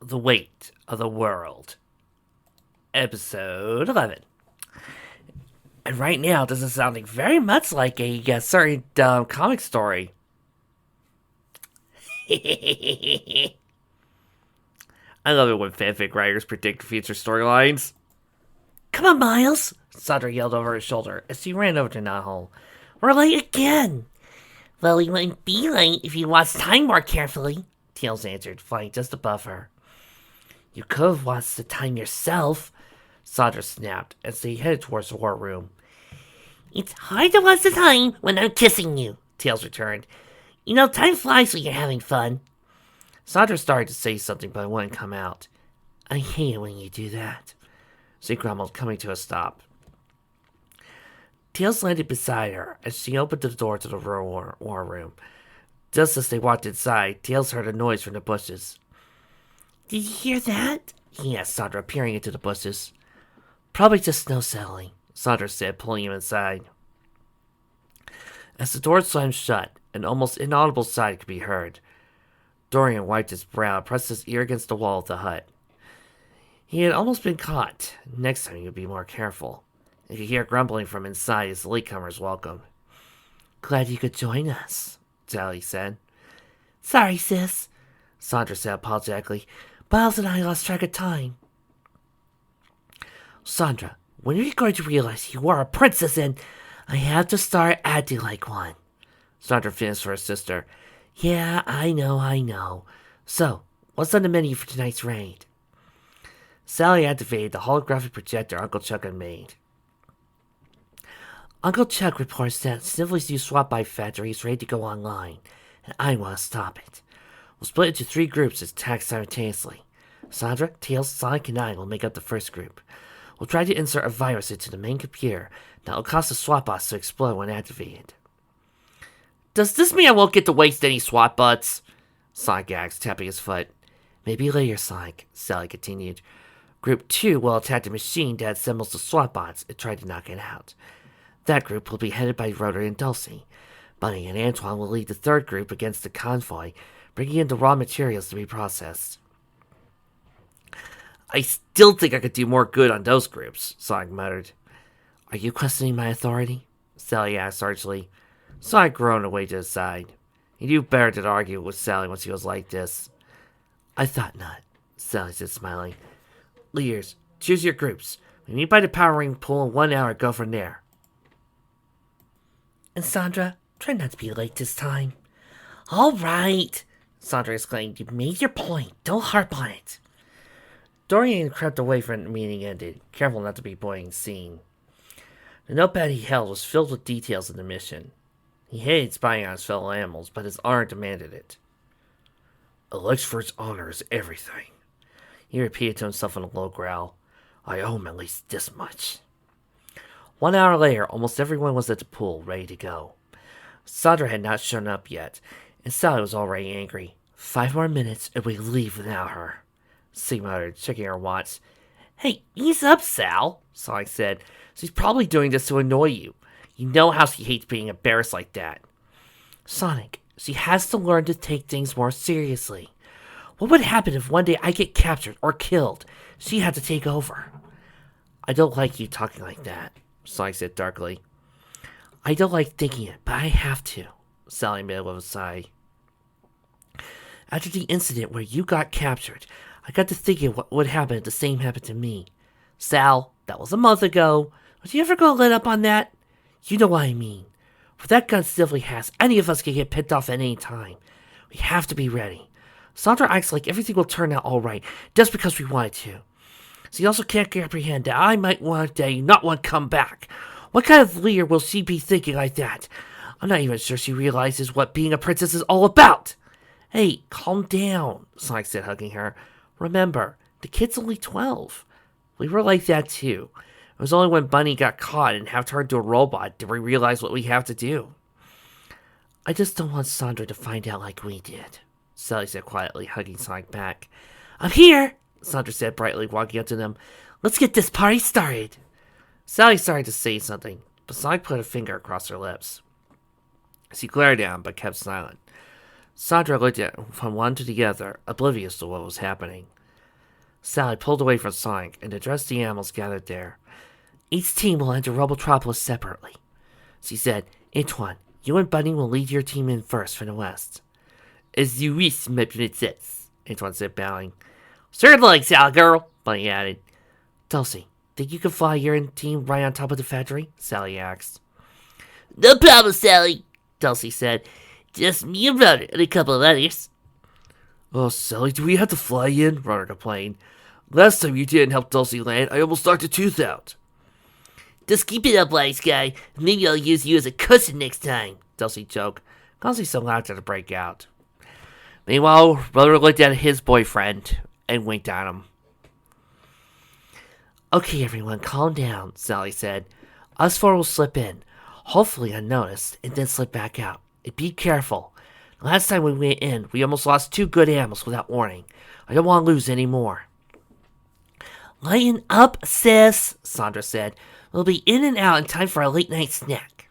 The Weight of the World, Episode 11. And right now, this is sounding very much like a certain comic story. I love it when fanfic writers predict future storylines. Come on, Miles! Sandra yelled over his shoulder as she ran over to Nahul. We're late again! Well, we wouldn't be late if you watched time more carefully, Tails answered, flying just above her. You could have watched the time yourself, Sandra snapped as they headed towards the war room. It's hard to watch the time when I'm kissing you, Tails returned. You know, time flies when you're having fun. Sandra started to say something, but it wouldn't come out. I hate it when you do that, she grumbled, coming to a stop. Tails landed beside her as she opened the door to the war room. Just as they walked inside, Tails heard a noise from the bushes. Did you hear that? He asked Sandra, peering into the bushes. Probably just snow settling, Sandra said, pulling him inside. As the door slammed shut, an almost inaudible sigh could be heard. Dorian wiped his brow and pressed his ear against the wall of the hut. He had almost been caught. Next time he would be more careful. He could hear grumbling from inside as the latecomers welcomed. Glad you could join us, Sally said. Sorry, sis, Sandra said apologetically. Miles and I lost track of time. Sandra, when are you going to realize you are a princess and I have to start acting like one? Sandra finished for her sister. Yeah, I know. So, what's on the menu for tonight's raid? Sally activated the holographic projector Uncle Chuck had made. Uncle Chuck reports that Sniffly's new swap buy factory is ready to go online, and I want to stop it. We'll split into 3 groups and attack simultaneously. Sandra, Tails, Sonic, and I will make up the first group. We'll try to insert a virus into the main computer that will cause the swap bots to explode when activated. Does this mean I won't get to waste any swap bots? Sonic asked, tapping his foot. Maybe later, Sonic, Sally continued. Group 2 will attack the machine that assembles the swap bots and try to knock it out. That group will be headed by Rotary and Dulcie. Bunny and Antoine will lead the 3rd group against the convoy, bringing in the raw materials to be processed. I still think I could do more good on those groups, Sonic muttered. Are you questioning my authority? Sally asked archly. Sonic groaned away to his side. He knew better than to argue with Sally when she was like this. I thought not, Sally said, smiling. Leaders, choose your groups. We meet by the powering pool in 1 hour. Go from there. And Sandra, try not to be late this time. All right, Sandra exclaimed. You made your point. Don't harp on it. Dorian crept away from the meeting ended, careful not to be seen. The notepad he held was filled with details of the mission. He hated spying on his fellow animals, but his honor demanded it. A Lexford's honor is everything. He repeated to himself in a low growl. I owe him at least this much. 1 hour later, almost everyone was at the pool, ready to go. Sandra had not shown up yet, and Sally was already angry. 5 more minutes, and we leave without her, she muttered, checking her watch. Hey, ease up, Sal, Sonic said. She's probably doing this to annoy you. You know how she hates being embarrassed like that. Sonic, she has to learn to take things more seriously. What would happen if one day I get captured or killed? She had to take over. I don't like you talking like that, Sonic said darkly. I don't like thinking it, but I have to, Sally admitted with a sigh. After the incident where you got captured, I got to thinking what would happen if the same happened to me. Sal, that was a month ago. Was you ever going to let up on that? You know what I mean. With that gun Sniffly has, any of us can get picked off at any time. We have to be ready. Sandra acts like everything will turn out alright, just because we want it to. She also can't comprehend that I might one day not want to come back. What kind of leader will she be thinking like that? I'm not even sure she realizes what being a princess is all about. Hey, calm down, Sonic said, hugging her. Remember, the kid's only 12. We were like that too. It was only when Bunny got caught and have turned into a robot did we realize what we have to do. I just don't want Sandra to find out like we did, Sally said quietly, hugging Sonic back. I'm here, Sandra said brightly, walking up to them. Let's get this party started. Sally started to say something, but Sonic put a finger across her lips. She glared at him, but kept silent. Sandra looked at from one to the other, oblivious to what was happening. Sally pulled away from Sonic and addressed the animals gathered there. Each team will enter Robotropolis separately. She said, Antoine, you and Bunny will lead your team in first from the west. As you wish, my princess, Antoine said, bowing. Certainly, Sally girl, Bunny added. Dulcie, think you can fly your team right on top of the factory? Sally asked. No problem, Sally, Dulcie said. Just me and Runner and a couple of others. Oh, Sally, do we have to fly in? Runner complained. Last time you didn't help Dulcie land, I almost knocked a tooth out. Just keep it up, wise guy. Maybe I'll use you as a cushion next time, Dulcie joked, causing some laughter to break out. Meanwhile, Runner looked at his boyfriend and winked at him. Okay, everyone, calm down, Sally said. Us four will slip in, hopefully unnoticed, and then slip back out. And be careful. Last time we went in, we almost lost 2 good animals without warning. I don't want to lose any more. Lighten up, sis, Sandra said. We'll be in and out in time for a late-night snack.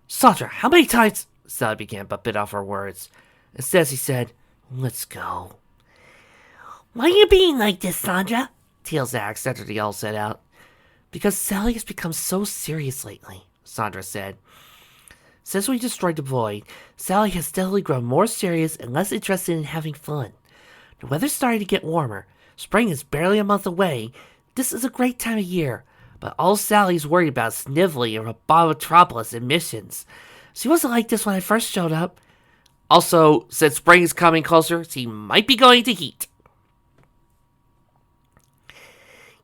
Sandra, how many times... Sally began, but bit off her words. Instead, she said, let's go. Why are you being like this, Sandra? Tails asked after they all set out. Because Sally has become so serious lately, Sandra said. Since we destroyed the void, Sally has steadily grown more serious and less interested in having fun. The weather's starting to get warmer. Spring is barely a month away. This is a great time of year. But all Sally's worried about is Snively and Robotropolis emissions. She wasn't like this when I first showed up. Also, since spring is coming closer, she might be going to heat.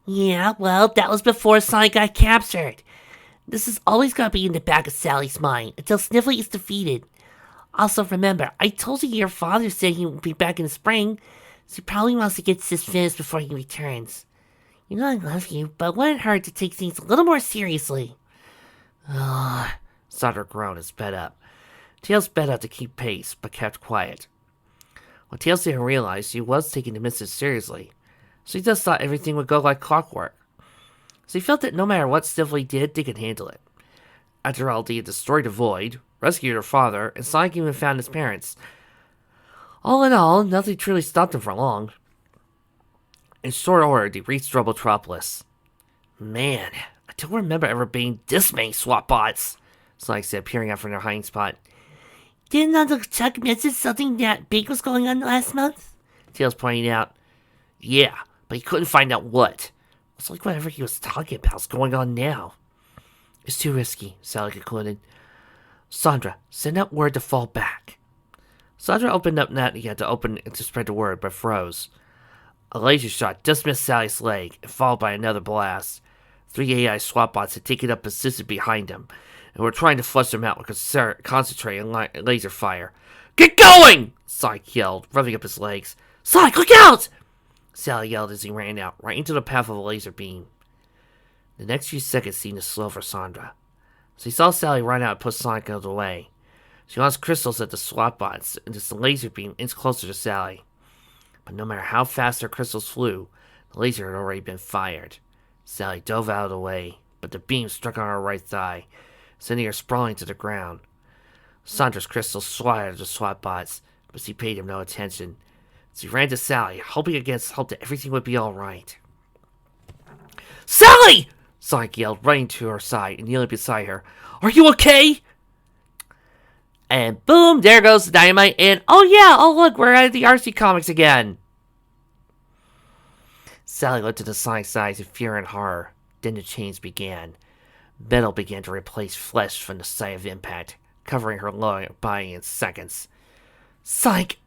Yeah, well, that was before Sonic got captured. This is always going to be in the back of Sally's mind until Snively is defeated. Also, remember, I told you your father said he would be back in the spring. So he probably wants to get this finished before he returns. You know I love you, but it wouldn't hurt to take things a little more seriously. Sandra groaned and sped up. Tails sped up to keep pace, but kept quiet. What Tails didn't realize, she was taking the message seriously. She just thought everything would go like clockwork. She felt that no matter what Snively did, they could handle it. After all, they had destroyed the void, rescued her father, and Sonic even found his parents. All in all, nothing truly stopped them for long. In short order, they reached Robotropolis. Man, I don't remember ever being this many SWAT bots, Sonic said, peering out from their hiding spot. Didn't the Chuck message something that big was going on last month? Tails pointed out. Yeah, but he couldn't find out what. It's like whatever he was talking about is going on now. It's too risky, Sally concluded. Sandra, send out word to fall back. Sandra opened up net again to open and to spread the word, but froze. A laser shot just missed Sally's leg, and followed by another blast. 3 AI SWAT bots had taken up position behind him, and were trying to flush them out with concentrated laser fire. Get going! Sonic yelled, rubbing up his legs. Sonic, look out! Sally yelled as he ran out, right into the path of a laser beam. The next few seconds seemed to slow for Sandra. She saw Sally run out and push Sonic out of the way. She launched crystals at the SWAT bots, and just the laser beam inched closer to Sally. But no matter how fast her crystals flew, the laser had already been fired. Sally dove out of the way, but the beam struck on her right thigh, sending her sprawling to the ground. Sandra's crystals swatted at the SWAT bots, but she paid him no attention. She ran to Sally, hoping against hope that everything would be alright. Sally! Sonic yelled, running to her side and kneeling beside her. Are you okay? And boom, there goes the dynamite, and oh look, we're at the RC Comics again. Sally looked at the Sonic's eyes in fear and horror. Then the change began. Metal began to replace flesh from the site of impact, covering her lower body in seconds. Sonic,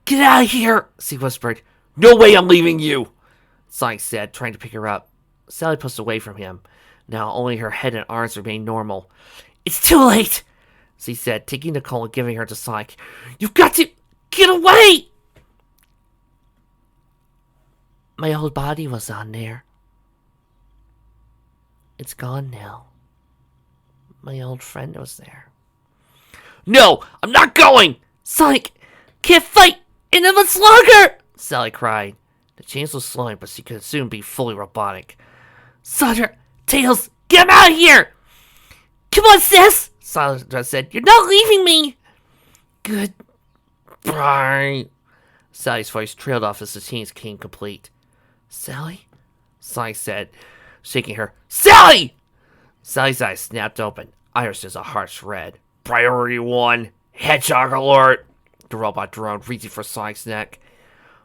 get out of here, she whispered. No way I'm leaving you, Sonic said, trying to pick her up. Sally pushed away from him. Now only her head and arms remained normal. It's too late, she said, taking Nicole and giving her to Sonic. You've got to get away! My old body was on there. It's gone now. My old friend was there. No, I'm not going! Sonic, can't fight any much longer! Sally cried. The chains was slowing, but she could soon be fully robotic. Sandra, Tails, get him out of here! Come on, sis! Sandra said. You're not leaving me! Goodbye. Sally's voice trailed off as the chains came complete. Sally? Sonic said, shaking her. Sally! Sally's eyes snapped open. Iris' a harsh red. Priority 1. Hedgehog alert! The robot droned, reaching for Sonic's neck.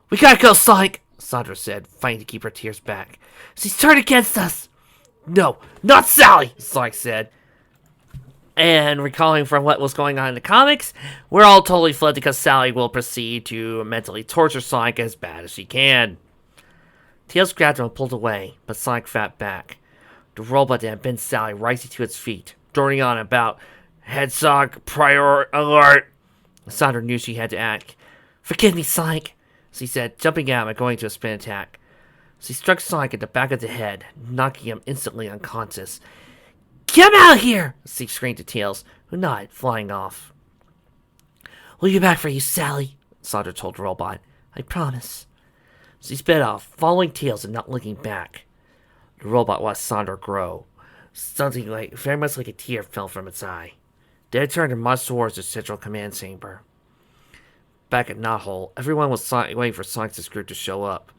We gotta go, Sonic! Sandra said, fighting to keep her tears back. She's turned against us! No, not Sally! Sonic said. And recalling from what was going on in the comics, we're all totally fled because Sally will proceed to mentally torture Sonic as bad as she can. Tails grabbed him and pulled away, but Sonic fought back. The robot that had been Sally rising to its feet, droning on about Hedgehog prior alert. Sandra knew she had to act. Forgive me, Sonic, she said, jumping out and going to a spin attack. She struck Sonic in the back of the head, knocking him instantly unconscious. Get him out of here! She screamed to Tails, who nodded, flying off. We'll be back for you, Sally, Sandra told the robot. I promise. She sped off, following Tails and not looking back. The robot watched Sandra grow. Something very much like a tear fell from its eye. Then it turned and marched towards the central command chamber. Back at Knothole, everyone was waiting for Sonic's group to show up.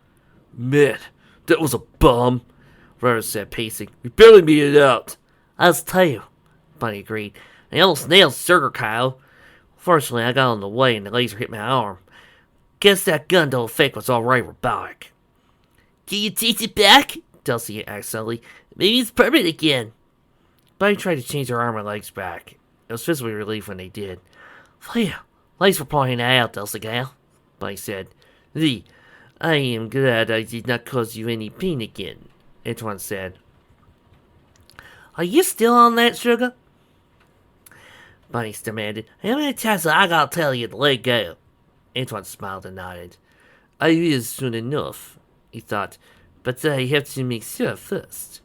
Man, that was a bum, Rhoda said, pacing. We barely made it out. I'll tell you, Bunny agreed. I almost nailed Sugar Kyle. Fortunately, I got on the way and the laser hit my arm. Guess that gun fake was alright robotic. Can you take it back? Dulcie asked suddenly. Maybe it's permanent again. Bunny tried to change her arm and legs back. It was visibly relieved when they did. Phew, thanks for pointing that out, Dulcie Gal, Bunny said. I am glad I did not cause you any pain again, Antoine said. Are you still on that, Sugar? Bunny demanded. How many times I gotta tell you to let go? Antoine smiled and nodded. I will soon enough, he thought, but I have to make sure first.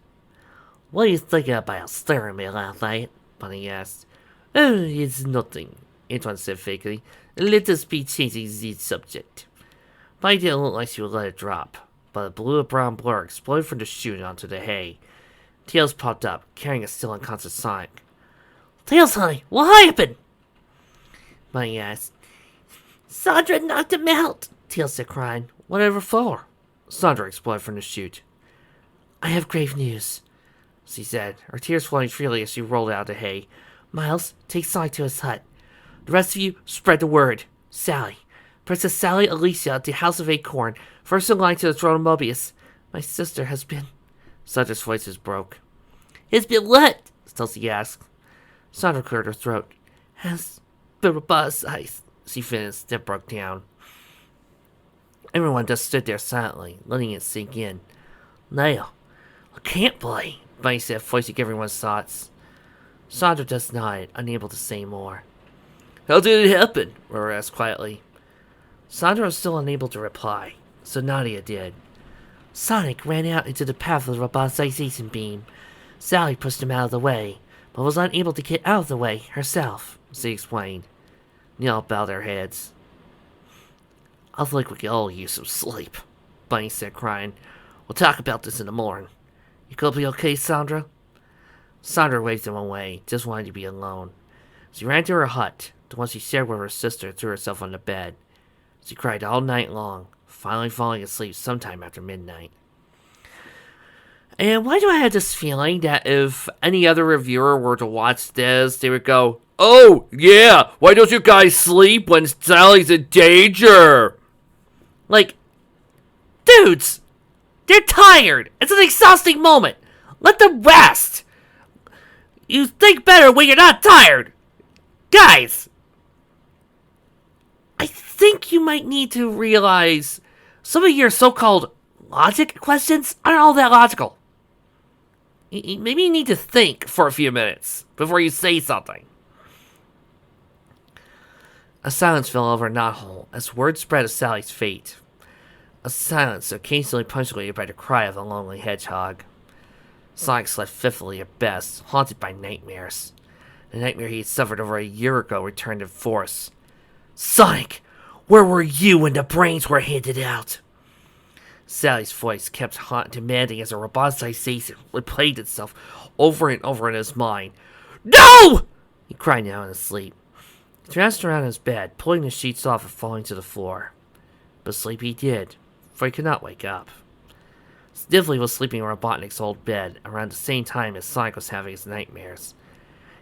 What are you thinking about staring me like that? Bunny asked. Oh, it's nothing, Antoine said fakely. Let us be changing the subject. Bunny didn't look like she would let it drop, but a blue and brown blur exploded from the chute onto the hay. Tails popped up, carrying a still unconscious Sonic. Tails, honey, what happened? Bunny asked. Sandra knocked him out, Tails said, crying. Whatever for? Sandra exploded from the chute. I have grave news, she said, her tears flowing freely as she rolled out of the hay. Miles, take Sonic to his hut. The rest of you, spread the word. Sally. Princess Sally Alicia at the House of Acorn, first in line to the throne of Mobius. My sister has been... Sandra's voice broke. Has been what? Dulcie asked. Sandra cleared her throat. Has been roboticized, she finished, then broke down. Everyone just stood there silently, letting it sink in. Now, I can't play, Bunny said, voicing everyone's thoughts. Sandra just nodded, unable to say more. How did it happen? Rora asked quietly. Sandra was still unable to reply, so Nadia did. Sonic ran out into the path of the roboticization beam. Sally pushed him out of the way, but was unable to get out of the way herself, she explained. They all bowed their heads. I think we could all use some sleep, Bunny said, crying. We'll talk about this in the morning. You gonna be okay, Sandra? Sandra waved him away, just wanting to be alone. She ran to her hut, the one she shared with her sister, and threw herself on the bed. She cried all night long, finally falling asleep sometime after midnight. And why do I have this feeling that if any other reviewer were to watch this, they would go, oh, yeah, why don't you guys sleep when Sally's in danger? Like, dudes, they're tired. It's an exhausting moment. Let them rest. You think better when you're not tired. Guys, I think you might need to realize some of your so-called logic questions aren't all that logical. Maybe you need to think for a few minutes before you say something. A silence fell over Knothole as word spread of Sally's fate. A silence occasionally punctuated by the cry of a lonely hedgehog. Sonic slept fitfully at best, haunted by nightmares. The nightmare he had suffered over a year ago returned in force. Sonic, where were you when the brains were handed out? Sally's voice kept demanding as a roboticization replayed itself over and over in his mind. No! He cried now in his sleep. He thrashed around his bed, pulling the sheets off and falling to the floor. But sleep he did, for he could not wake up. Snively was sleeping in Robotnik's old bed around the same time as Sonic was having his nightmares.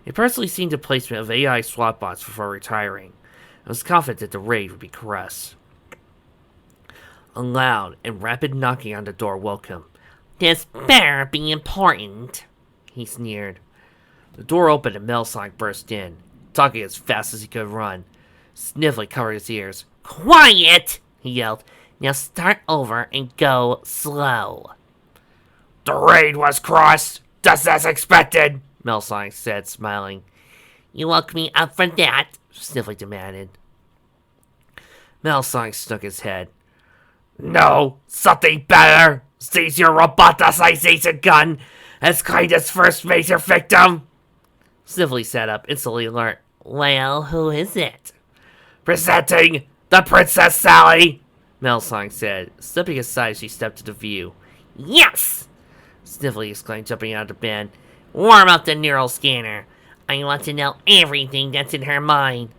He personally seen the placement of AI SWAT bots before retiring, and was confident that the raid would be caressed. A loud and rapid knocking on the door woke him. "This better be important," he sneered. The door opened and Metal Sonic burst in, talking as fast as he could run. Snively covered his ears. "Quiet!" he yelled. "Now start over and go slow." "The raid was crossed, just as expected," Metal Sonic said, smiling. "You woke me up for that?" Snively demanded. Metal Sonic shook his head. "No, something better. Seize your roboticization gun as Kind's first major victim." Snively sat up, instantly alert. "Well, who is it?" "Presenting the Princess Sally," Metal Sonic said, stepping aside as she stepped to the view. "Yes!" Snively exclaimed, jumping out of bed. "Warm up the neural scanner. I want to know everything that's in her mind."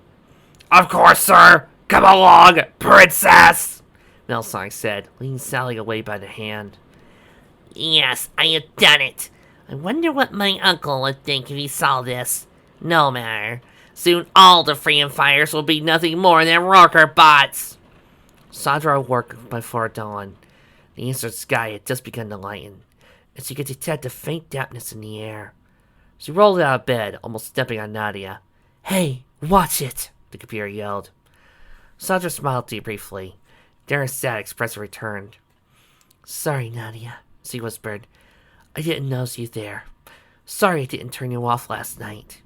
"Of course, sir. Come along, Princess," Metal Sonic said, leading Sally away by the hand. "Yes, I have done it. I wonder what my uncle would think if he saw this. No matter. Soon all the Freedom Fighters will be nothing more than worker bots." Sandra awoke before dawn. The eastern sky had just begun to lighten, and she could detect a faint dampness in the air. She rolled out of bed, almost stepping on Nadia. "Hey, watch it!" the computer yelled. Sandra smiled briefly. Then her sad expression returned. "Sorry, Nadia," she whispered. "I didn't notice you there. Sorry I didn't turn you off last night."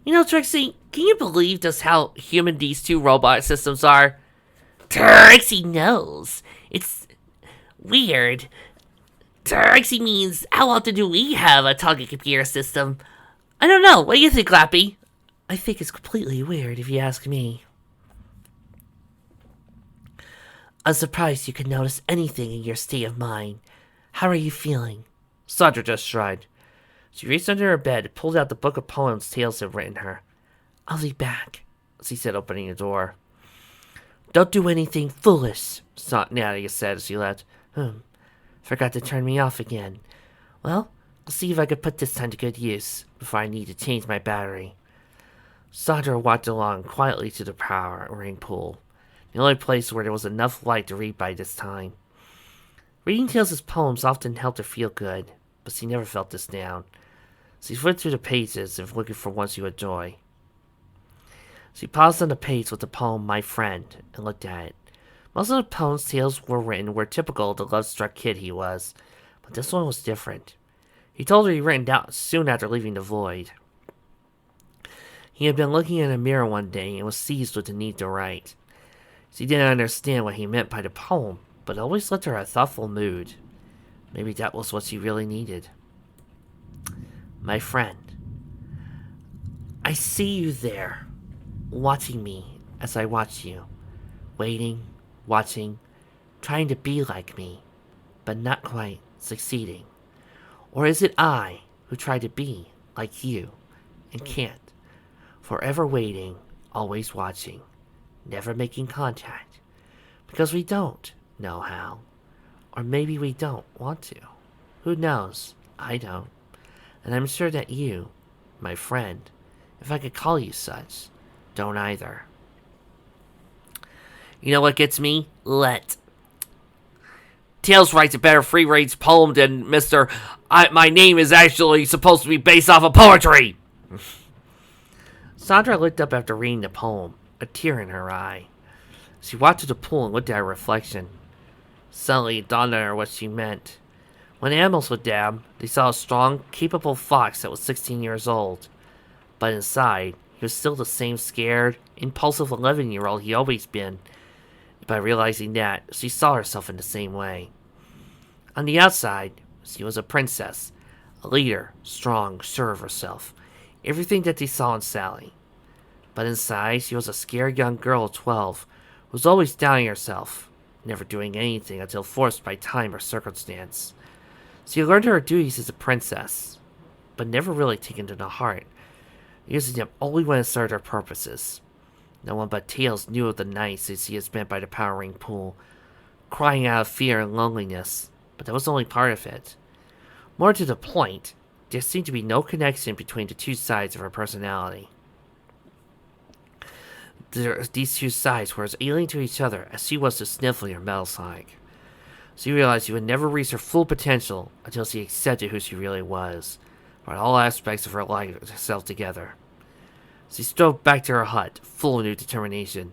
You know, Trixie, can you believe just how human these two robot systems are? Trixie knows. It's weird. Trixie means, how often do we have a talking computer system? I don't know. What do you think, Lappy? I think it's completely weird, if you ask me. I'm surprised you could notice anything in your state of mind. How are you feeling? Sandra just shrugged. She reached under her bed and pulled out the book of poems Tails had written her. "I'll be back," she said, opening the door. "Don't do anything foolish," Nadia said as she left. Forgot to turn me off again. Well, I'll see if I can put this time to good use before I need to change my battery. Sandra walked along quietly to the power ring pool, the only place where there was enough light to read by this time. Reading Tails' poems often helped her feel good, but she never felt this down. She flipped through the pages, and looking for one she would enjoy. She paused on the page with the poem My Friend and looked at it. Most of the poems Tails were written were typical of the love-struck kid he was, but this one was different. He told her he'd written down soon after leaving the void. He had been looking in a mirror one day and was seized with the need to write. She didn't understand what he meant by the poem, but it always left her a thoughtful mood. Maybe that was what she really needed. My friend, I see you there, watching me as I watch you, waiting, watching, trying to be like me, but not quite succeeding. Or is it I who try to be like you and can't? Forever waiting, always watching, never making contact, because we don't know how. Or maybe we don't want to. Who knows? I don't. And I'm sure that you, my friend, if I could call you such, don't either. You know what gets me? Tails writes a better free-range poem than Mr. My name is actually supposed to be based off of poetry. Sandra looked up after reading the poem, a tear in her eye. She walked to the pool and looked at her reflection. Suddenly it dawned on her what she meant. When animals would dab, they saw a strong, capable fox that was 16 years old. But inside, he was still the same scared, impulsive 11-year-old he always been. By realizing that, she saw herself in the same way. On the outside, she was a princess, a leader, strong, sure of herself, everything that they saw in Sally. But inside, she was a scared young girl of 12, who was always doubting herself, never doing anything until forced by time or circumstance. She learned her duties as a princess, but never really taken to the heart, using them only when it served her purposes. No one but Tails knew of the nights that she had spent by the power ring pool, crying out of fear and loneliness, But that was only part of it. More to the point, there seemed to be no connection between the two sides of her personality. These two sides were as alien to each other as she was to Sniffly or Metalsonic. She realized she would never reach her full potential until she accepted who she really was, brought all aspects of her life herself together. She strode back to her hut, full of new determination.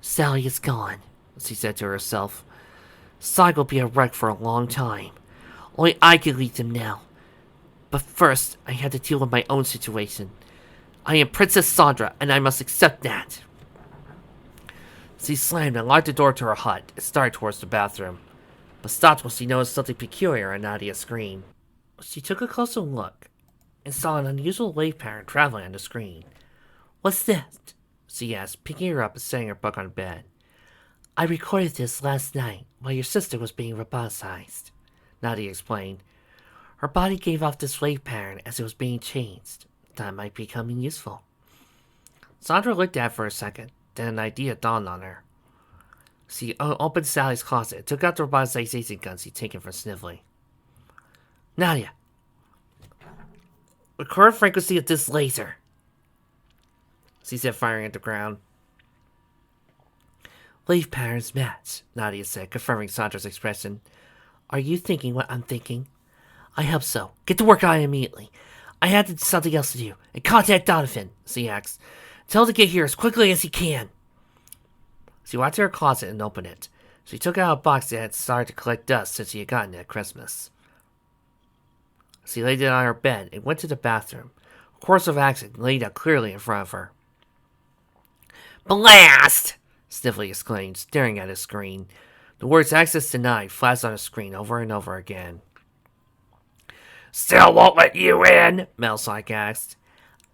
Sally is gone, she said to herself. Sonic will be a wreck for a long time. Only I can lead them now. But first, I had to deal with my own situation. I am Princess Sandra, and I must accept that. She slammed and locked the door to her hut and started towards the bathroom, but stopped when she noticed something peculiar on Nadia's screen. She took a closer look and saw an unusual wave pattern traveling on the screen. What's that? She asked, picking her up and setting her book on bed. I recorded this last night while your sister was being roboticized, Nadia explained. Her body gave off this wave pattern as it was being changed. That might be becoming useful. Sandra looked at it for a second, then an idea dawned on her. She opened Sally's closet and took out the roboticization gun she'd taken from Sniffly. Nadia, record frequency of this laser, she said, firing at the ground. Wave patterns match, Nadia said, confirming Sandra's expression. Are you thinking what I'm thinking? I hope so. Get to work on it immediately. I had something else to do. And contact Donovan, she asked. Tell him to get here as quickly as he can. She went to her closet and opened it. She took out a box that had started to collect dust since she had gotten it at Christmas. She laid it on her bed and went to the bathroom. A course of action laid out clearly in front of her. Blast! Sniffly exclaimed, staring at his screen. The words access denied flashed on his screen over and over again. Still won't let you in? Metalsonic asked.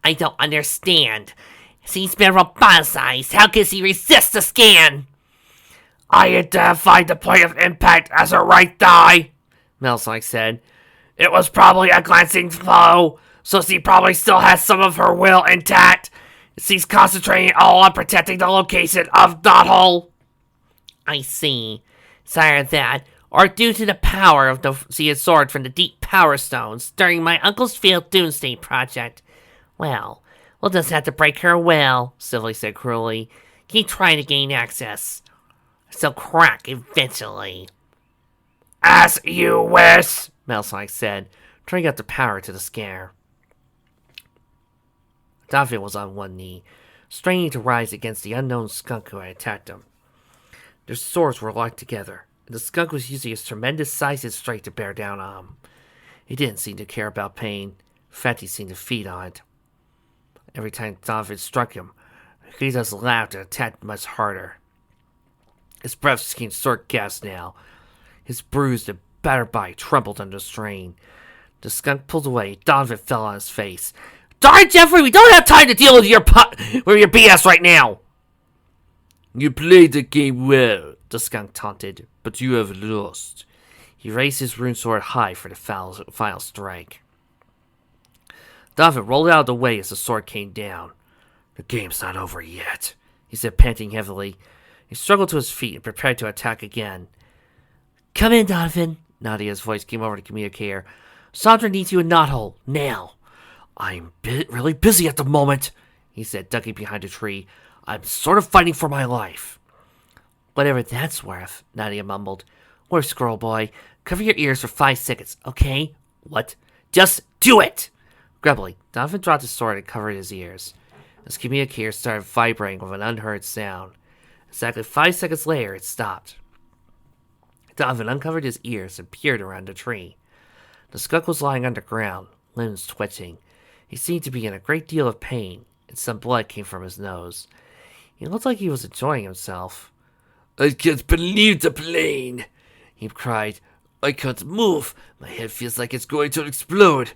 I don't understand. He's been roboticized. How can he resist the scan? I identified the point of impact as her right thigh, Metalsonic said. It was probably a glancing blow, so she probably still has some of her will intact. She's concentrating all on protecting the location of Knothole. I see. It's either that, or due to the power of she absorbed from the deep power stones during my uncle's failed doomsday project. Well, we'll just have to break her will, Sylvie said cruelly. Keep trying to gain access. She'll crack eventually. As you wish, Metalsonic said, turning up the power to the scare. Donovan was on one knee, straining to rise against the unknown skunk who had attacked him. Their swords were locked together, and the skunk was using his tremendous size and strength to bear down on him. He didn't seem to care about pain. In fact, he seemed to feed on it. Every time Donovan struck him, he just laughed and attacked much harder. His breath became short gasps now. His bruised and battered body trembled under strain. The skunk pulled away. Donovan fell on his face. Darn, Jeffrey, we don't have time to deal with your BS right now! You played the game well, the skunk taunted, but you have lost. He raised his rune sword high for the final strike. Donovan rolled out of the way as the sword came down. The game's not over yet, he said, panting heavily. He struggled to his feet and prepared to attack again. Come in, Donovan, Nadia's voice came over the communicator. Sandra needs you in Knothole, now. I'm really busy at the moment, he said, ducking behind a tree. I'm sort of fighting for my life. Whatever that's worth, Nadia mumbled. Or Squirrel Boy, cover your ears for 5 seconds, okay? What? Just do it! Grumbly, Donovan dropped his sword and covered his ears. His communicator started vibrating with an unheard sound. Exactly 5 seconds later, it stopped. Donovan uncovered his ears and peered around the tree. The skunk was lying underground, limbs twitching. He seemed to be in a great deal of pain, and some blood came from his nose. He looked like he was enjoying himself. I can't believe the plane, he cried. I can't move. My head feels like it's going to explode.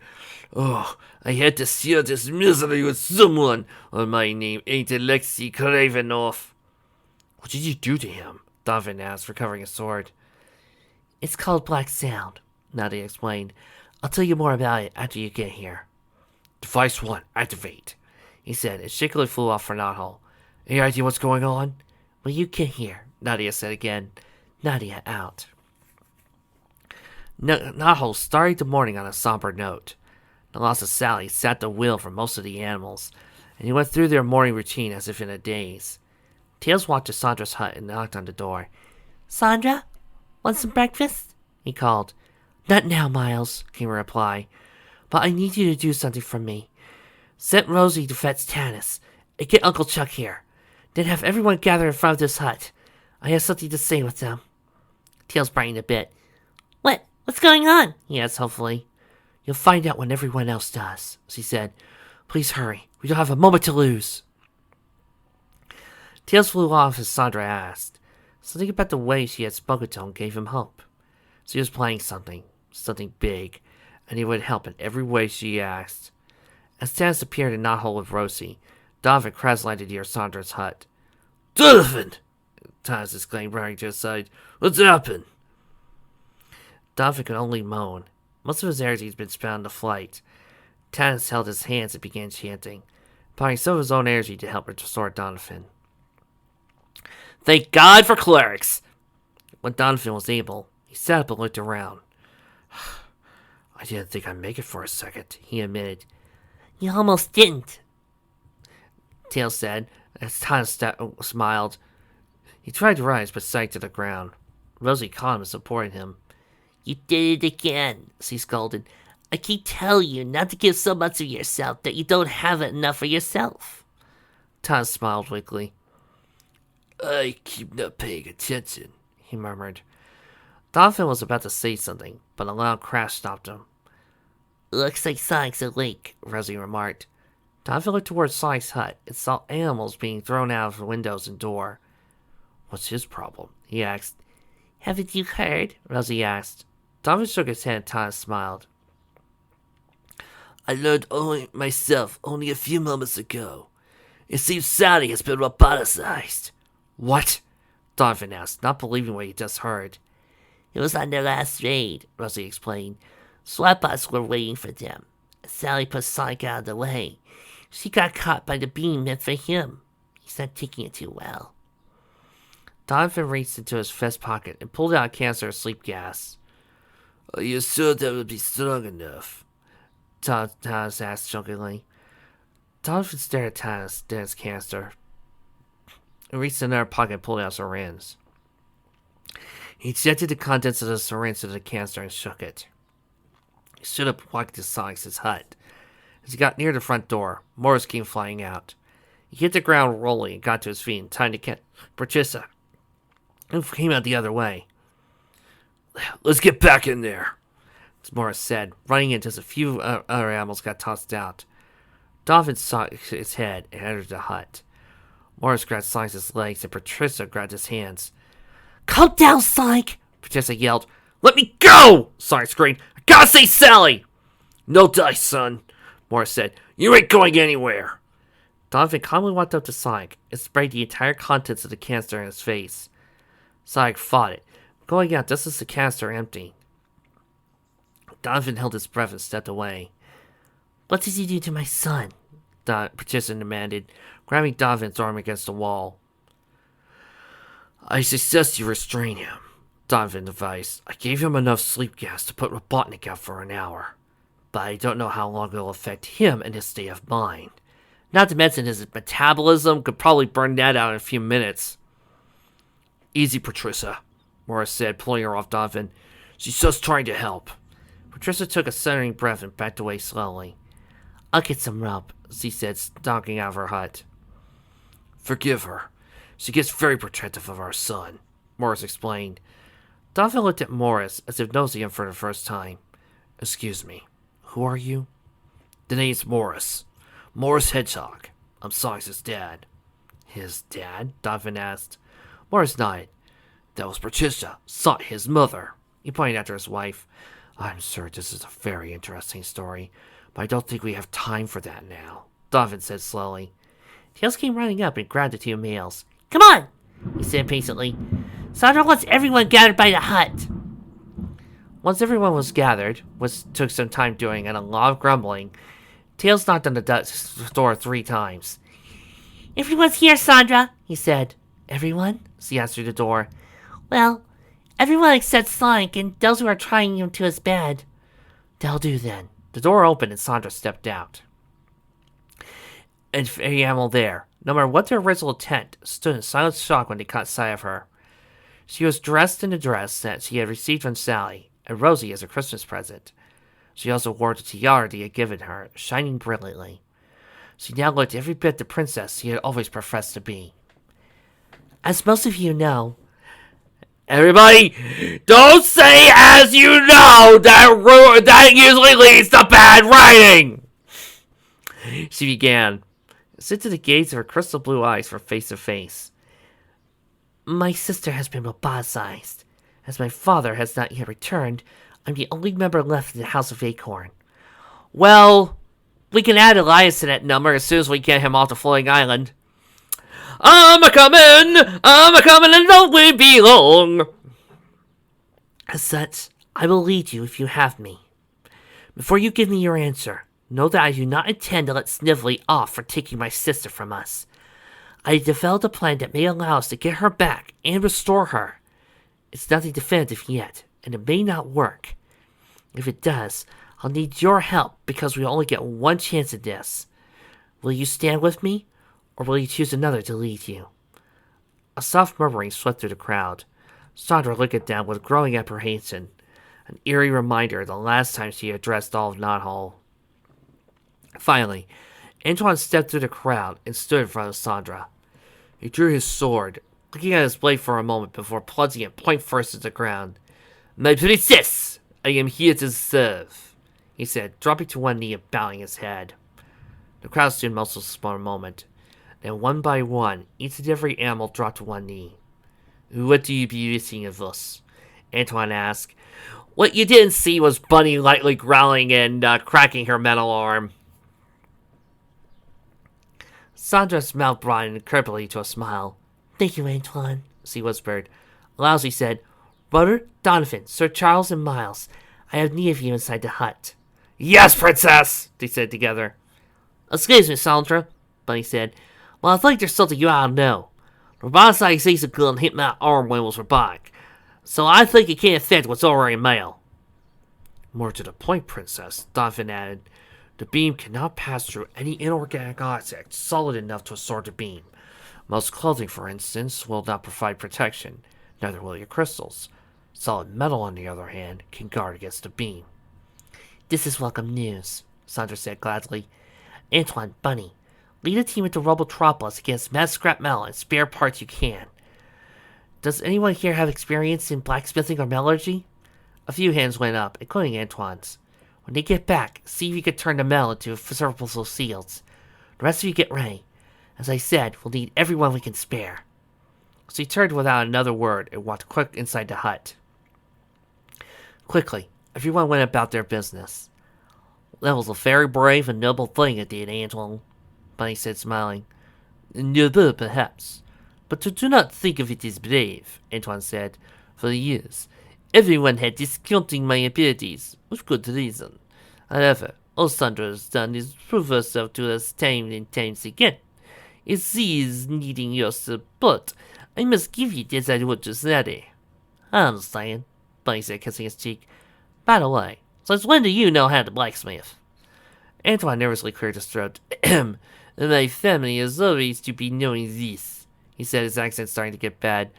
Oh, I had to share this misery with someone, or my name ain't Alexei Kravenov. What did you do to him? Donovan asked, recovering his sword. It's called Black Sound, Nadia explained. I'll tell you more about it after you get here. Device 1, activate, he said, and shakily flew off for Knothole. Any idea what's going on? Well, you get here, Nadia said again. Nadia out. Knothole started the morning on a somber note. The loss of Sally sat the wheel for most of the animals, and he went through their morning routine as if in a daze. Tails walked to Sandra's hut and knocked on the door. Sandra, want some breakfast? He called. Not now, Miles, came a reply. But I need you to do something for me. Send Rosie to fetch Tanis, and get Uncle Chuck here. Then have everyone gather in front of this hut. I have something to say with them. Tails brightened a bit. What's going on? He asked hopefully. You'll find out when everyone else does, she said. Please hurry. We don't have a moment to lose. Tails flew off as Sandra asked. Something about the way she had spoken to him gave him hope. She was planning something big, and he would help in every way she asked. As Tanis appeared in Knothole with Rosie, Donovan crash landed near Sandra's hut. Donovan! Tanis exclaimed, running to his side. What's happened? Donovan could only moan. Most of his energy had been spent on the flight. Tanis held his hands and began chanting, applying some of his own energy to help restore Donovan. Thank God for clerics! When Donovan was able, he sat up and looked around. I didn't think I'd make it for a second, he admitted. You almost didn't, Tails said, as Tanis smiled. He tried to rise, but sank to the ground. Rosie caught him and supported him. You did it again, she scolded. I keep telling you not to give so much of yourself that you don't have enough for yourself. Tanis smiled weakly. I keep not paying attention, he murmured. Donovan was about to say something, but a loud crash stopped him. Looks like Sonic's awake, Rosie remarked. Donovan looked towards Sonic's hut and saw animals being thrown out of the windows and door. What's his problem? He asked. Haven't you heard? Rosie asked. Donovan shook his head and Tanis smiled. I learned myself only a few moments ago. It seems Sally has been roboticized. What? Donovan asked, not believing what he just heard. It was on their last raid, Rosie explained. SWAT were waiting for them. Sally put Sonic out of the way. She got caught by the beam meant for him. He's not taking it too well. Donovan reached into his vest pocket and pulled out a canister of sleep gas. Are you sure that would be strong enough? Tanis asked jokingly. Donovan stared at Tanis, then his canister. He reached in another pocket and pulled out syringes. He ejected the contents of the syringe into the canister and shook it. He stood up and walked to Sonic's hut. As he got near the front door, Morris came flying out. He hit the ground rolling and got to his feet in time to catch Patricia, who came out the other way. Let's get back in there, Morris said, running in as a few other animals got tossed out. Donovan saw his head and entered the hut. Morris grabbed Sonic's legs and Patricia grabbed his hands. Calm down, Sonic! Patricia yelled. Let me go! Sonic screamed. I gotta save Sally! No dice, son, Morris said. You ain't going anywhere. Donovan calmly walked up to Sonic and sprayed the entire contents of the canister in his face. Sonic fought it, going out just as the canister emptied. Donovan held his breath and stepped away. What did you do to my son? Patricia demanded, grabbing Donovan's arm against the wall. I suggest you restrain him, Donovan advised. I gave him enough sleep gas to put Robotnik out for an hour, but I don't know how long it'll affect him and his state of mind. Not to mention his metabolism could probably burn that out in a few minutes. Easy, Patricia, Morris said, pulling her off Donovan. She's just trying to help. Patricia took a centering breath and backed away slowly. I'll get some rub, she said, stalking out of her hut. Forgive her. She gets very protective of our son, Morris explained. Donovan looked at Morris as if nosing him for the first time. Excuse me, who are you? The name's Morris. Morris Hedgehog. I'm Sonic's dad. His dad? Donovan asked. Morris nodded. That was Patricia, Sonic, his mother. He pointed after his wife. I'm sure this is a very interesting story, but I don't think we have time for that now, Donovan said slowly. Tails came running up and grabbed the two males. Come on, he said impatiently. Sandra wants everyone gathered by the hut. Once everyone was gathered, which took some time doing and a lot of grumbling, Tails knocked on the door 3 times. Everyone's here, Sandra, he said. Everyone? She answered the door. Well, Everyone except Sonic and those who are trying him to his bed. That'll do then. The door opened and Sandra stepped out. And every animal there, no matter what their original intent, stood in silent shock when they caught sight of her. She was dressed in the dress that she had received from Sally and Rosie as a Christmas present. She also wore the tiara they had given her, shining brilliantly. She now looked every bit the princess she had always professed to be. As most of you know, Everybody, don't say as you know, that usually leads to bad writing! She began. Sit to the gaze of her crystal blue eyes from face to face. my sister has been roboticized. As my father has not yet returned, I'm the only member left in the House of Acorn. Well, we can add Elias to that number as soon as we get him off the floating island. I'm a-comin', and don't we be long? As such, I will lead you if you have me. Before you give me your answer, know that I do not intend to let Snively off for taking my sister from us. I have developed a plan that may allow us to get her back and restore her. It's nothing definitive yet, and it may not work. If it does, I'll need your help because we only get one chance at this. Will you stand with me, or will you choose another to lead you? A soft murmuring swept through the crowd. Sandra looked at them with growing apprehension, an eerie reminder of the last time she addressed all of Knothole. Finally, Antoine stepped through the crowd and stood in front of Sandra. He drew his sword, looking at his blade for a moment before plunging it point first into the ground. "My princess, I am here to serve," he said, dropping to one knee and bowing his head. The crowd stood motionless for a moment. Then one by one, each and every animal dropped to one knee. "What do you be wishing of us?" Antoine asked. What you didn't see was Bunny lightly growling and cracking her metal arm. Sandra's mouth broadened creepily to a smile. "Thank you, Antoine," she whispered. Aloud she said, "Brother, Donovan, Sir Charles, and Miles, I have need of you inside the hut." "Yes, princess," they said together. "Excuse me, Sandra," Bunny said. "Well, I think there's something you ought to know. The robotic sees a gun hit my arm when it was robotic, so I think it can't affect what's already male." "More to the point, princess," Donovan added. "The beam cannot pass through any inorganic object solid enough to absorb the beam. Most clothing, for instance, will not provide protection, neither will your crystals. Solid metal, on the other hand, can guard against the beam." "This is welcome news," Sandra said gladly. "Antoine, Bunny, lead a team into Robotropolis against mad scrap metal and spare parts you can. Does anyone here have experience in blacksmithing or metallurgy?" A few hands went up, including Antoine's. "When they get back, see if you can turn the metal into serviceable seals. The rest of you get ready. As I said, we'll need everyone we can spare." She turned without another word and walked quick inside the hut. Quickly, everyone went about their business. "That was a very brave and noble thing you did, Antoine," Bunny said, smiling. "Noble, perhaps. "But do not think of it as brave," Antoine said. For years, everyone had discounting my abilities, with good reason. However, all Sandra has done is prove herself to us time and times again. If she is needing your support, I must give it as I would to Sally." "I understand," Bunny said, kissing his cheek. "By the way, since when do you know how to blacksmith?" Antoine nervously cleared his throat. "My family is always to be knowing this," he said, his accent starting to get bad.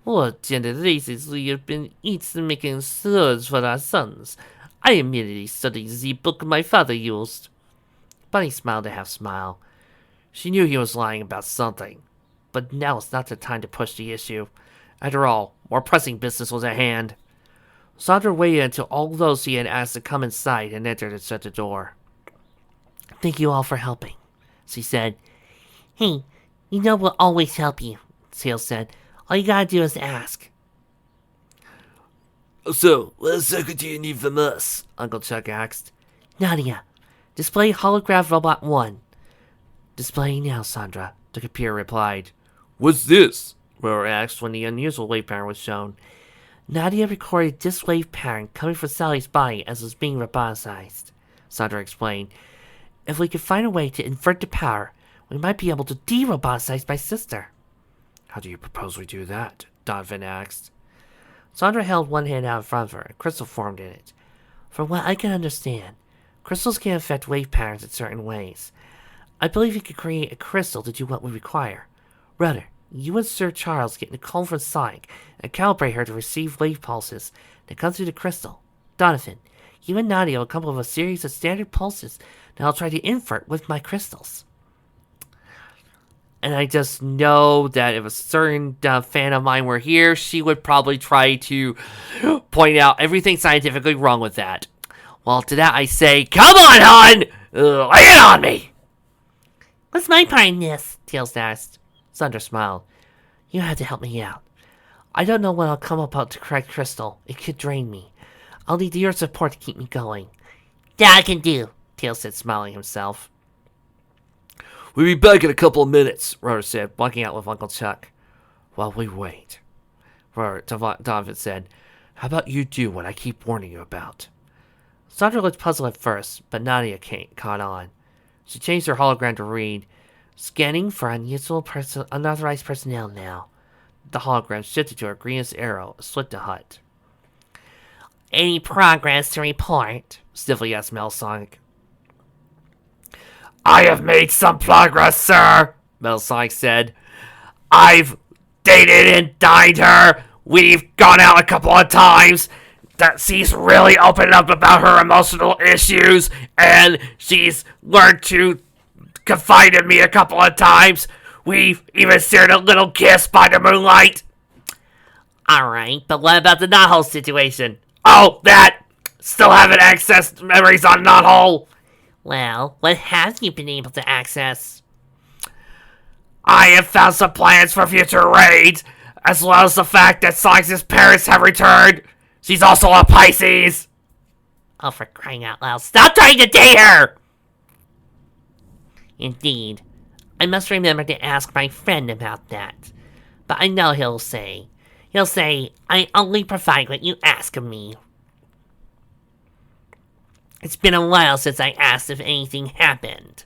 "For generations we have been each making swords for our sons. I am merely studying the book my father used." Bunny smiled a half smile. She knew he was lying about something, but now was not the time to push the issue. After all, more pressing business was at hand. Sandra waited until all those he had asked to come inside and entered and shut the door. "Thank you all for helping," she said. "Hey, you know we'll always help you," Tails said. "All you gotta do is ask." "So, what circuit do you need from us?" Uncle Chuck asked. "Nadia, display holograph robot 1. "Displaying now, Sandra," the computer replied. "What's this?" Roar asked when the unusual wave pattern was shown. "Nadia recorded this wave pattern coming from Sally's body as it was being roboticized," Sandra explained. "If we could find a way to invert the power, we might be able to de-roboticize my sister." "How do you propose we do that?" Donovan asked. Sandra held one hand out in front of her. A crystal formed in it. From what I can understand, crystals can affect wave patterns in certain ways. I believe you could create a crystal to do what we require. Rudder, you and Sir Charles get Nicole from Sonic and calibrate her to receive wave pulses that come through the crystal. Donovan, you and Nadia will come up with a series of standard pulses that I'll try to invert with my crystals. And I just know that if a certain fan of mine were here, she would probably try to point out everything scientifically wrong with that. Well, to that I say, come on, hon! Lay it on me! What's my part in this? Tails asked. Sandra smiled. You have to help me out. I don't know when I'll come up with the correct crystal. It could drain me. I'll need your support to keep me going. That I can do, Tails said, smiling himself. We'll be back in a couple of minutes, Rudder said, walking out with Uncle Chuck. While we wait, Donovan said, how about you do what I keep warning you about? Sandra looked puzzled at first, but Nadia caught on. She changed her hologram to read, scanning for unauthorized personnel now. The hologram shifted to her greenest arrow, slid to hut. Any progress to report? Stiffly asked Metal Sonic. I have made some progress, sir, Metal Sonic said. I've dated and dined her. We've gone out a couple of times. That she's really opened up about her emotional issues, and she's learned to confide in me a couple of times. We've even shared a little kiss by the moonlight. Alright, but what about the knothole situation? Oh, that! Still haven't accessed memories on knothole. Well, what have you been able to access? I have found some plans for future raids, as well as the fact that Sonic's parents have returned. She's also a Pisces. Oh, for crying out loud, stop trying to date her! Indeed. I must remember to ask my friend about that. But I know he'll say, I only provide what you ask of me. It's been a while since I asked if anything happened.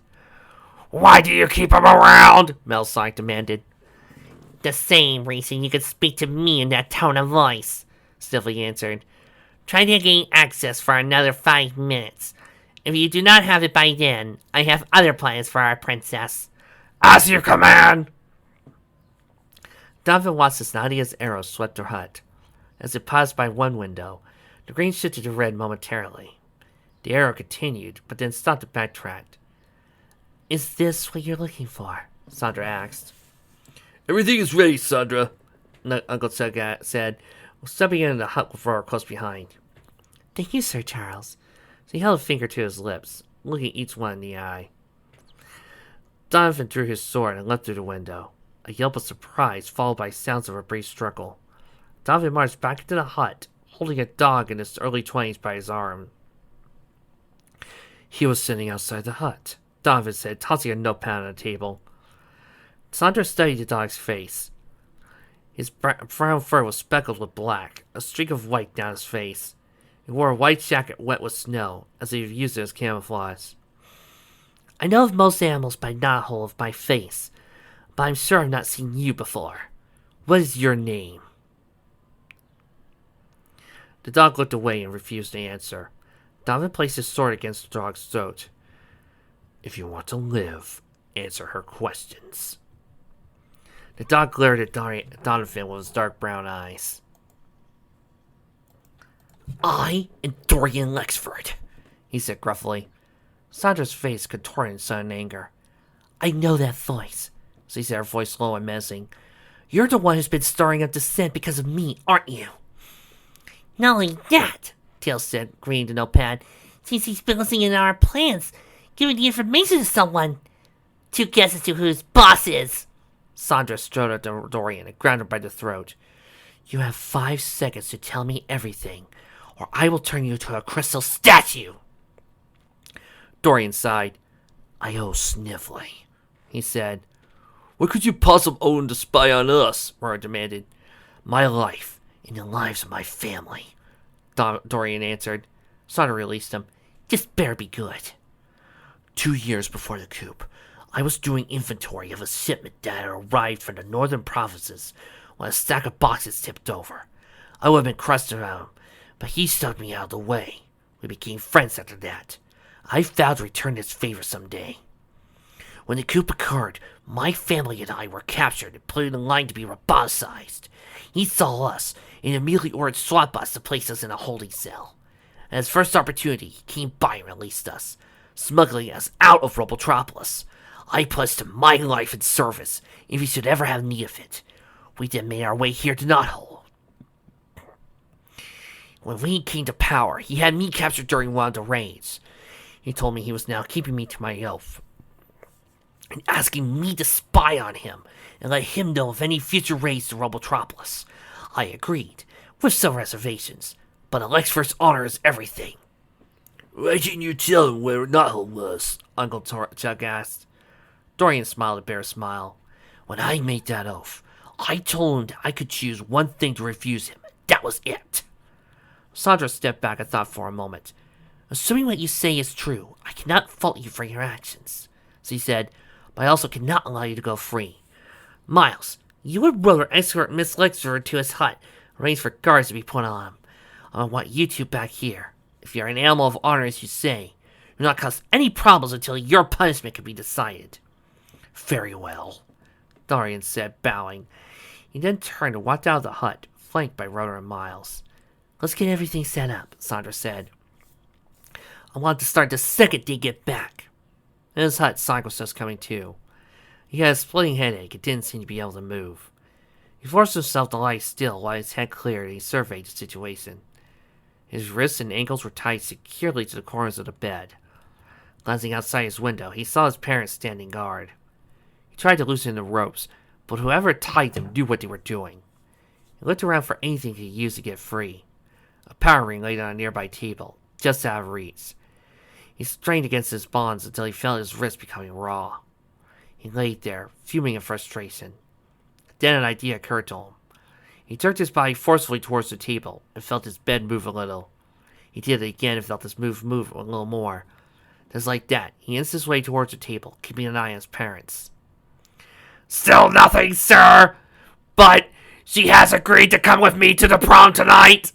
Why do you keep him around? Metal Sonic demanded. The same reason you could speak to me in that tone of voice, stiffly answered. Try to gain access for another 5 minutes. If you do not have it by then, I have other plans for our princess. As you command! Donovan watched as Nadia's arrow swept her hut. As it passed by one window, the green shifted to red momentarily. The arrow continued, but then stopped to backtrack. Is this what you're looking for? Sandra asked. Everything is ready, Sandra, Uncle Chuck said, stepping into the hut with Roar close behind. Thank you, Sir Charles. So he held a finger to his lips, looking each one in the eye. Donovan drew his sword and leapt through the window. A yelp of surprise, followed by sounds of a brief struggle. Donovan marched back into the hut, holding a dog in his early 20s by his arm. He was sitting outside the hut, Donovan said, tossing a notepad on the table. Sandra studied the dog's face. His brown fur was speckled with black, a streak of white down his face. He wore a white jacket wet with snow, as if he used it as camouflage. I know of most animals by knothole of my face, but I'm sure I've not seen you before. What is your name? The dog looked away and refused to answer. Donovan placed his sword against the dog's throat. If you want to live, answer her questions. The dog glared at Donovan with his dark brown eyes. I am Dorian Lexford, he said gruffly. Sandra's face contorted in sudden anger. I know that voice, she said, her voice low and menacing. You're the one who's been stirring up dissent because of me, aren't you? Not only that, Tails said, agreeing to notepad, since he's been listening in our plans, giving the information to someone. 2 guesses to who his boss is. Sandra strode at Dorian and grabbed her by the throat. You have 5 seconds to tell me everything, or I will turn you into a crystal statue. Dorian sighed. I owe Sniffly, he said. What could you possibly own to spy on us? Roar demanded. My life and the lives of my family, Dorian answered. Sandra released him. Just better be good. 2 years before the coup, I was doing inventory of a shipment that had arrived from the northern provinces when a stack of boxes tipped over. I would have been crushed around him, but he shoved me out of the way. We became friends after that. I vowed to return his favor someday. When the coup occurred, my family and I were captured and put in line to be roboticized. He saw us and immediately ordered SWAT bots to place us in a holding cell. At his first opportunity, he came by and released us, smuggling us out of Robotropolis. I pledged him my life in service if he should ever have need of it. We then made our way here to Knothole. When we came to power, he had me captured during one of the raids. He told me he was now keeping me to my oath and asking me to spy on him and let him know of any future raids to Robotropolis. I agreed, with some reservations, but Alex's honor is everything. Why didn't you tell him where Knothole was? Uncle Chuck asked. Dorian smiled a bare smile. When I made that oath, I told him that I could choose one thing to refuse him. That was it. Sandra stepped back and thought for a moment. Assuming what you say is true, I cannot fault you for your actions, she said, but I also cannot allow you to go free. Miles, you and Brother escort Miss Lexer to his hut, arrange for guards to be put on him. I want you two back here. If you're an animal of honor, as you say, you'll not cause any problems until your punishment can be decided. Very well, Dorian said, bowing. He then turned and walked out of the hut, flanked by Rhoda and Miles. Let's get everything set up, Sandra said. I want to start the second they get back. In his hut, Sonic was just coming to. He had a splitting headache and didn't seem to be able to move. He forced himself to lie still while his head cleared and he surveyed the situation. His wrists and ankles were tied securely to the corners of the bed. Glancing outside his window, he saw his parents standing guard. He tried to loosen the ropes, but whoever tied them knew what they were doing. He looked around for anything he could use to get free. A power ring laid on a nearby table, just out of reach. He strained against his bonds until he felt his wrist becoming raw. He laid there, fuming in frustration. Then an idea occurred to him. He jerked his body forcefully towards the table and felt his bed move a little. He did it again and felt his move a little more. Just like that, he inched his way towards the table, keeping an eye on his parents. Still nothing, sir. But she has agreed to come with me to the prom tonight.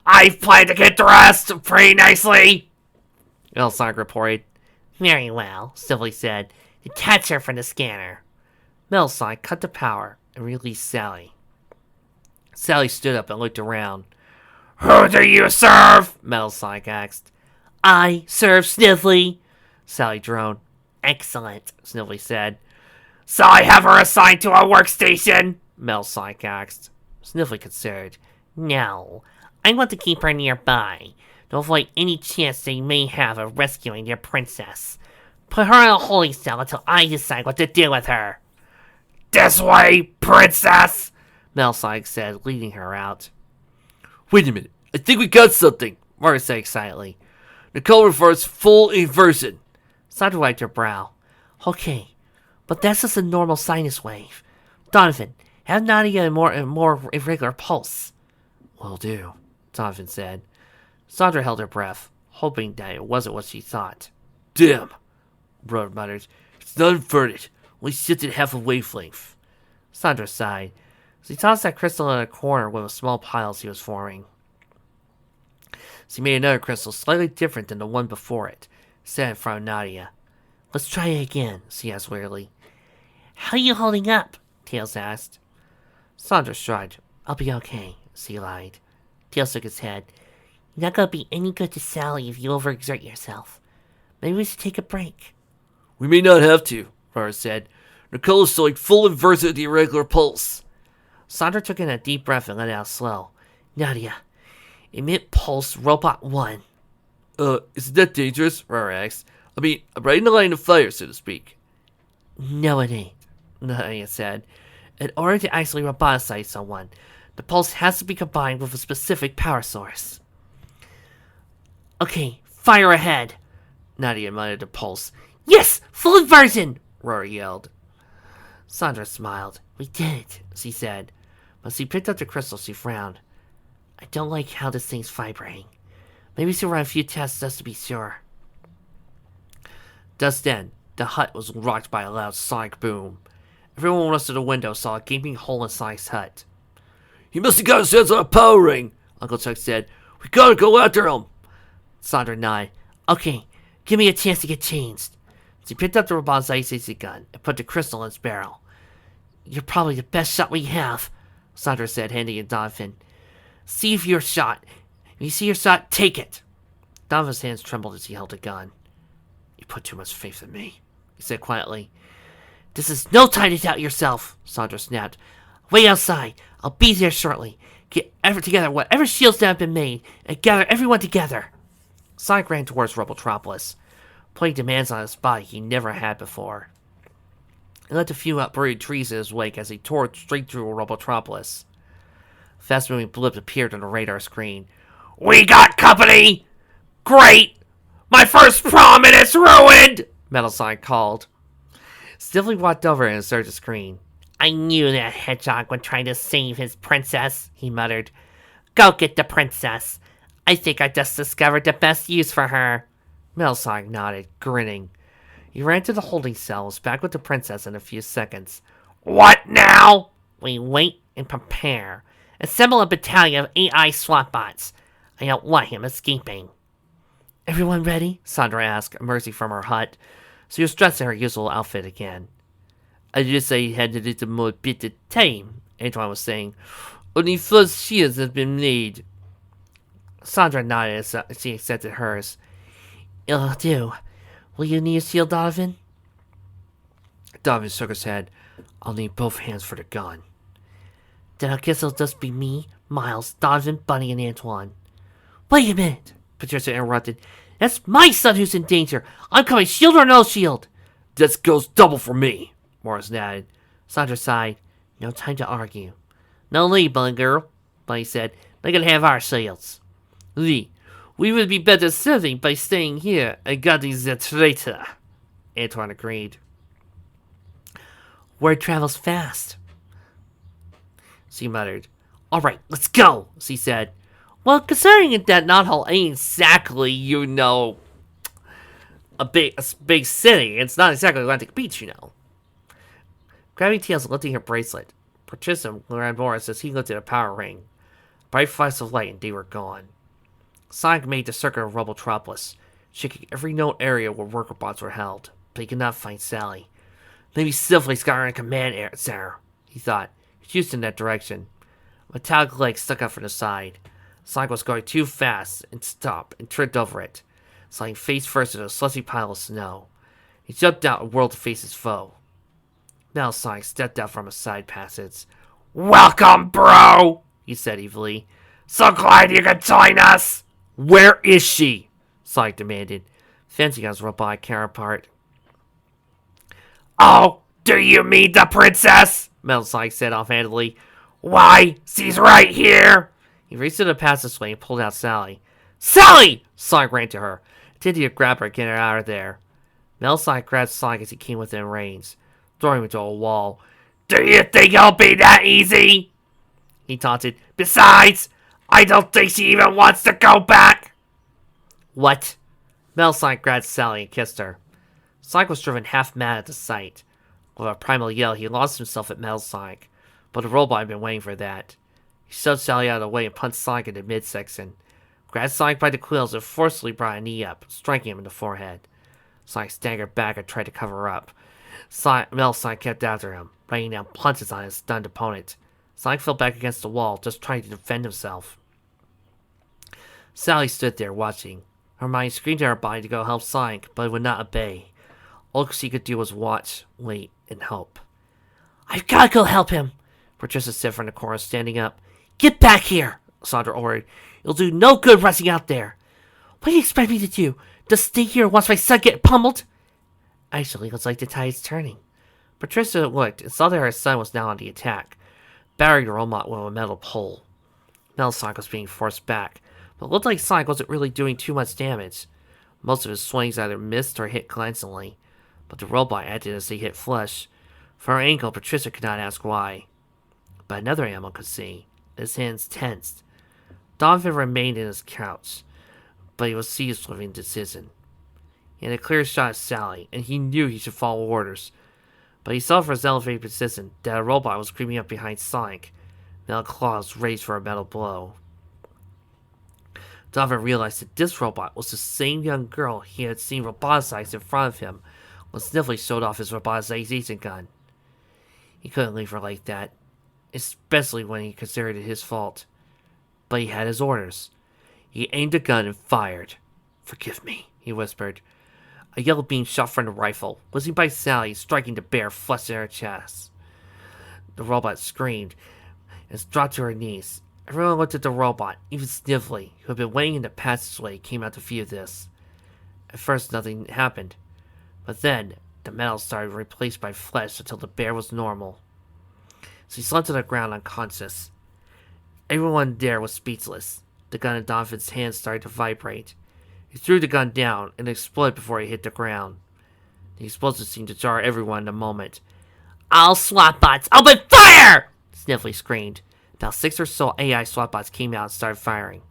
I've planned to get dressed pretty nicely. Sonic reported. Very well, Silly said. Detach her from the scanner. Sonic cut the power and released Sally. Sally stood up and looked around. Who do you serve? Sonic asked. I serve Sniffly, Sally droned. Excellent, Sniffly said. So I have her assigned to a workstation? Sonic asked. Sniffly considered. No, I want to keep her nearby, to avoid any chance they may have of rescuing their princess. Put her in a holding cell until I decide what to do with her. This way, princess! Sonic said, leading her out. Wait a minute, I think we got something, Margaret said excitedly. Nicole reverse full inversion. Sandra wiped her brow. Okay, but that's just a normal sinus wave. Donovan, have Nadia a more irregular pulse. Will do, Donovan said. Sandra held her breath, hoping that it wasn't what she thought. Damn, Brother muttered. It's not inverted, only shifted half a wavelength. Sandra sighed. She tossed that crystal in a corner with a small pile she was forming. She made another crystal slightly different than the one before it, set in front of Nadia. Let's try it again, she asked wearily. How are you holding up? Tails asked. Sandra shrugged. I'll be okay, she lied. Tails shook his head. You're not gonna be any good to Sally if you overexert yourself. Maybe we should take a break. We may not have to, Rara said. Nicole is showing full inversion of the irregular pulse. Sandra took in a deep breath and let it out slow. Nadia, emit pulse robot 1. Isn't that dangerous? Rara asked. I mean, I'm right in the line of fire, so to speak. No, it ain't, Nadia said. In order to actually roboticize someone, the pulse has to be combined with a specific power source. Okay, fire ahead, Nadia muttered the pulse. Yes, full inversion, Rory yelled. Sandra smiled. We did it, she said. When she picked up the crystal, she frowned. I don't like how this thing's vibrating. Maybe she'll run a few tests just to be sure. Just then, the hut was rocked by a loud sonic boom. Everyone rushed to the window saw a gaping hole in Sonic's hut. He must have got his hands on a power ring, Uncle Chuck said. We gotta go after him. Sandra nodded. Okay, give me a chance to get changed. So he picked up the robot's ICC gun and put the crystal in its barrel. You're probably the best shot we have, Sandra said, handing it to Donovan. See if you're shot. If you see your shot, take it. Donovan's hands trembled as he held the gun. You put too much faith in me, he said quietly. This is no time to doubt yourself, Sandra snapped. Wait outside. I'll be there shortly. Get together whatever shields that have been made, and gather everyone together. Sonic ran towards Robotropolis, putting demands on his body he never had before. He left a few uprooted trees in his wake as he tore straight through Robotropolis. A fast-moving blip appeared on the radar screen. We got company! Great! My first prom and it's ruined! Metal Sonic called. Stiffly walked over and inserted the screen. I knew that hedgehog would try to save his princess, he muttered. Go get the princess. I think I just discovered the best use for her. Metal Sonic nodded, grinning. He ran to the holding cell, was back with the princess in a few seconds. What now? We wait and prepare. Assemble a battalion of AI SWAT bots. I don't want him escaping. Everyone ready? Sandra asked, emerging from her hut. She was dressed in her usual outfit again. I just had a little more bit of time, Antoine was saying. Only first shields have been made. Sandra nodded as she accepted hers. It'll do. Will you need a shield, Donovan? Donovan shook his head. I'll need both hands for the gun. Then I guess it'll just be me, Miles, Donovan, Bunny, and Antoine. Wait a minute, Patricia interrupted. That's my son who's in danger. I'm coming, shield or no shield. This goes double for me, Morris added. Sandra sighed. No time to argue. No lead, Bunny girl, Bunny said. They can have our shields. Lee, we would be better serving by staying here and guarding the traitor, Antoine agreed. Word travels fast, she muttered. All right, let's go, she said. Well, considering that Knothole ain't exactly, a big city, it's not exactly Atlantic Beach, Grabbing Tails and lifting her bracelet, Patricia grabbed Morris as he lifted a power ring. Bright flashes of light and they were gone. Sonic made the circuit of Robotropolis, checking every known area where worker bots were held, but he could not find Sally. Maybe Silverlake's got her in a command center, he thought. He used in that direction. A metallic leg stuck out from the side. Sonic was going too fast and stopped and tripped over it, sliding face first into a slushy pile of snow. He jumped out and whirled to face his foe. Now Sonic stepped out from a side passage. Welcome, bro, he said evilly. So glad you could join us. Where is she? Sonic demanded, fencing on his robotic counterpart. Oh, do you mean the princess? Metal Sonic said offhandedly. Why, she's right here. He raced to the passageway and pulled out Sally. Sally! Sonic ran to her, intending to grab her and get her out of there. Metal Sonic grabbed Sonic as he came within range, throwing him into a wall. Do you think it'll be that easy? He taunted. Besides, I don't think she even wants to go back. What? Metal Sonic grabbed Sally and kissed her. Sonic was driven half mad at the sight. With a primal yell, he launched himself at Metal Sonic, but the robot had been waiting for that. He shoved Sally out of the way and punched Sonic in the midsection, grabbed Sonic by the quills and forcefully brought a knee up, striking him in the forehead. Sonic staggered back and tried to cover her up. Metal Sonic kept after him, raining down punches on his stunned opponent. Sonic fell back against the wall, just trying to defend himself. Sally stood there, watching. Her mind screamed at her body to go help Sonic, but it would not obey. All she could do was watch, wait, and hope. I've got to go help him, Patricia said from the corner, standing up. Get back here, Sandra ordered. It'll do no good rushing out there. What do you expect me to do? Just stay here and watch my son get pummeled? Actually, it looks like the tide's turning. Patricia looked and saw that her son was now on the attack, battering the robot with a metal pole. Metal Sonic was being forced back, but it looked like Sonic wasn't really doing too much damage. Most of his swings either missed or hit glancingly, but the robot acted as he hit flush. From her angle, Patricia could not ask why. But another animal could see. His hands tensed. Donovan remained in his couch, but he was seized with indecision. He had a clear shot at Sally, and he knew he should follow orders. But he saw from his elevated position that a robot was creeping up behind Sonic, Metal claws raised for a metal blow. Donovan realized that this robot was the same young girl he had seen roboticized in front of him when Sniffly showed off his roboticization gun. He couldn't leave her like that, especially when he considered it his fault. But he had his orders. He aimed a gun and fired. "Forgive me," he whispered. A yellow beam shot from the rifle, whizzing by Sally, striking the bear flush in her chest. The robot screamed and dropped to her knees. Everyone looked at the robot, even Sniffly, who had been waiting in the passageway, came out to view this. At first, nothing happened, but then the metal started replaced by flesh until the bear was normal. So he slumped to the ground unconscious. Everyone there was speechless. The gun in Donovan's hand started to vibrate. He threw the gun down and exploded before it hit the ground. The explosion seemed to jar everyone in a moment. "All SWAT bots, open fire!" Sniffly screamed. About 6 or so AI SWAT bots came out and started firing.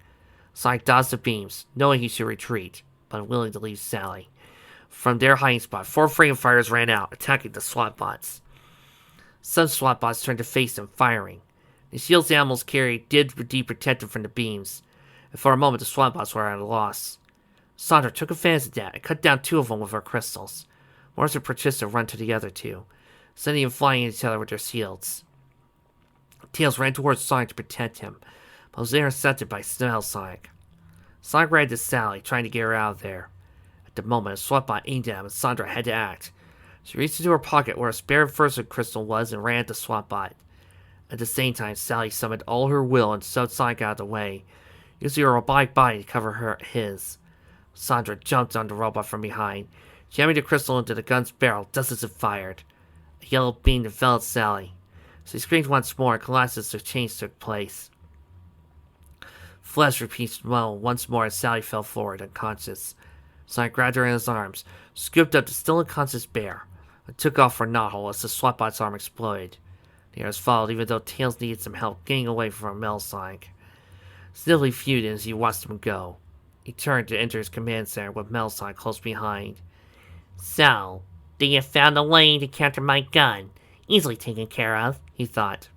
Sonic dodged the beams, knowing he should retreat, but unwilling to leave Sally. From their hiding spot, 4 freedom fighters ran out, attacking the SWAT bots. Some SWAT bots turned to face them, firing. The shields the animals carried did indeed protect them from the beams, and for a moment the SWAT bots were at a loss. Sandra took advantage of that and cut down 2 of them with her crystals. Morris and Patricia run to the other 2, sending them flying at each other with their shields. Tails ran towards Sonic to protect him, but was intercepted by Smell Sonic. Sonic ran to Sally, trying to get her out of there. At the moment, a SWAT bot aimed at him, and Sandra had to act. She reached into her pocket where a spare Versa crystal was and ran at the SWAT bot. At the same time, Sally summoned all her will and shoved Sonic out of the way, using her robotic body to cover his. Sandra jumped on the robot from behind, jamming the crystal into the gun's barrel just as it fired. A yellow beam enveloped Sally. She screamed once more and collapsed as the change took place. Flesh repeated once more as Sally fell forward, unconscious. Sonic grabbed her in his arms, scooped up the still unconscious bear, and took off for Knothole as the SWAT bot's arm exploded. The others followed, even though Tails needed some help getting away from Metal Sonic. Sniffly viewed as he watched him go. He turned to enter his command center with Metal Sonic close behind. "So, you found a way to counter my gun. Easily taken care of," he thought.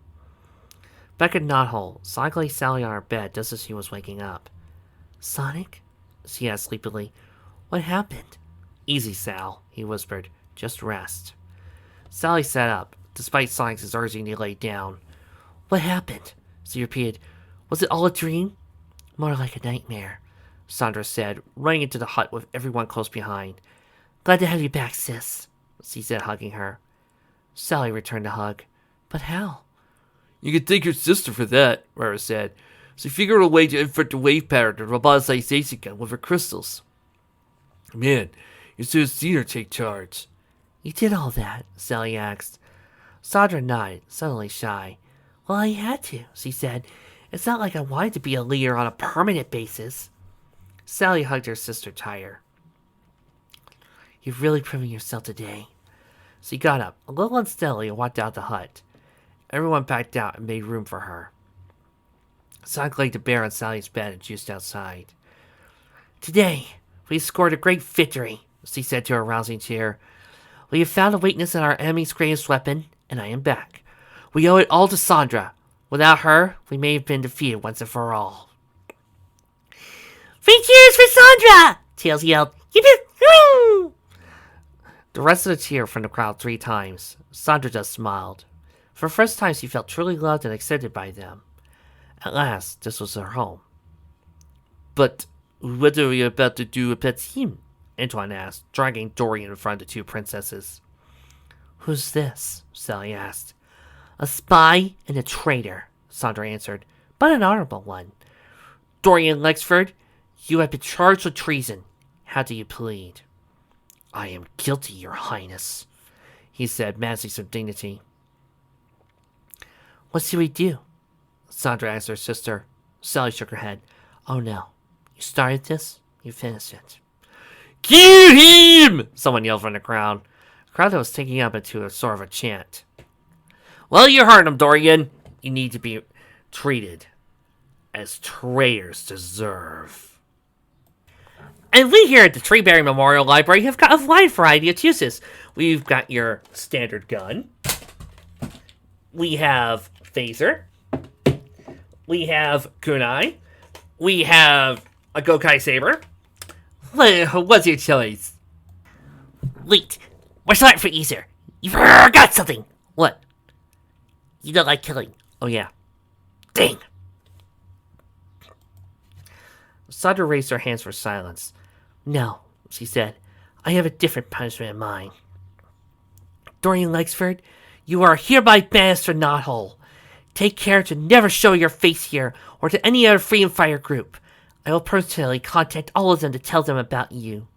Back at Knothole, Sonic lay Sally on her bed just as she was waking up. "Sonic?" she asked sleepily. "What happened?" "Easy, Sal," he whispered. "Just rest." Sally sat up, despite Sonic's urging to lay down. "What happened?" she repeated. "Was it all a dream?" "More like a nightmare," Sandra said, running into the hut with everyone close behind. "Glad to have you back, sis," she said, hugging her. Sally returned the hug. "But how?" "You can thank your sister for that," Rara said. "She figured a way to invert the wave pattern of the roboticization gun with her crystals." "Man, you should have seen her take charge." "You did all that?" Sally asked. Sandra nodded, suddenly shy. "Well, I had to," she said. "It's not like I wanted to be a leader on a permanent basis." Sally hugged her sister tighter. "You've really proven yourself today." She got up, a little unsteadily, and walked out the hut. Everyone backed out and made room for her. Sonic laid the bear on Sally's bed and juiced outside. "Today, we scored a great victory," she said to her rousing cheer. "We have found a weakness in our enemy's greatest weapon, and I am back. We owe it all to Sandra. Without her, we may have been defeated once and for all." "Three cheers for Sandra!" Tails yelled. "You did!" The rest of the cheer from the crowd 3 times. Sandra just smiled. For the first time, she felt truly loved and accepted by them. At last, this was her home. "But what are we about to do about him?" Antoine asked, dragging Dorian in front of the 2 princesses. "Who's this?" Sally asked. "A spy and a traitor," Sandra answered, "but an honorable one. Dorian Lexford, you have been charged with treason. How do you plead?" "I am guilty, Your Highness," he said, managing some dignity. "What should we do?" Sandra asked her sister. Sally shook her head. "Oh no. You started this, you finish it." "Kill him!" Someone yelled from the crowd. A crowd that was taking up into a sort of a chant. "Well, you heard him, Dorian. You need to be treated as traitors deserve." And we here at the Treeberry Memorial Library have got a wide variety of uses. We've got your standard gun. We have phaser. We have kunai. We have a Gokai Saber. What's your choice? Wait, we're starting for easier. You forgot something. What? You don't like killing. Oh, yeah. Dang. Sandra raised her hands for silence. No, she said. I have a different punishment in mind. Dorian Lexford, you are hereby banished from Knothole. Take care to never show your face here or to any other Freedom Fire group. I will personally contact all of them to tell them about you.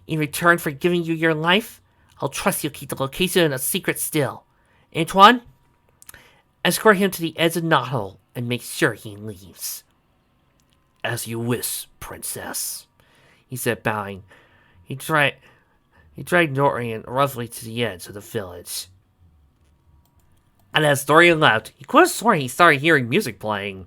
In return for giving you your life, I'll trust you to keep the location a secret still. Antoine, escort him to the edge of Knothole and make sure he leaves. As you wish, princess, he said, bowing. He dragged Dorian roughly to the edge of the village. And as Dorian left, he could have sworn he started hearing music playing.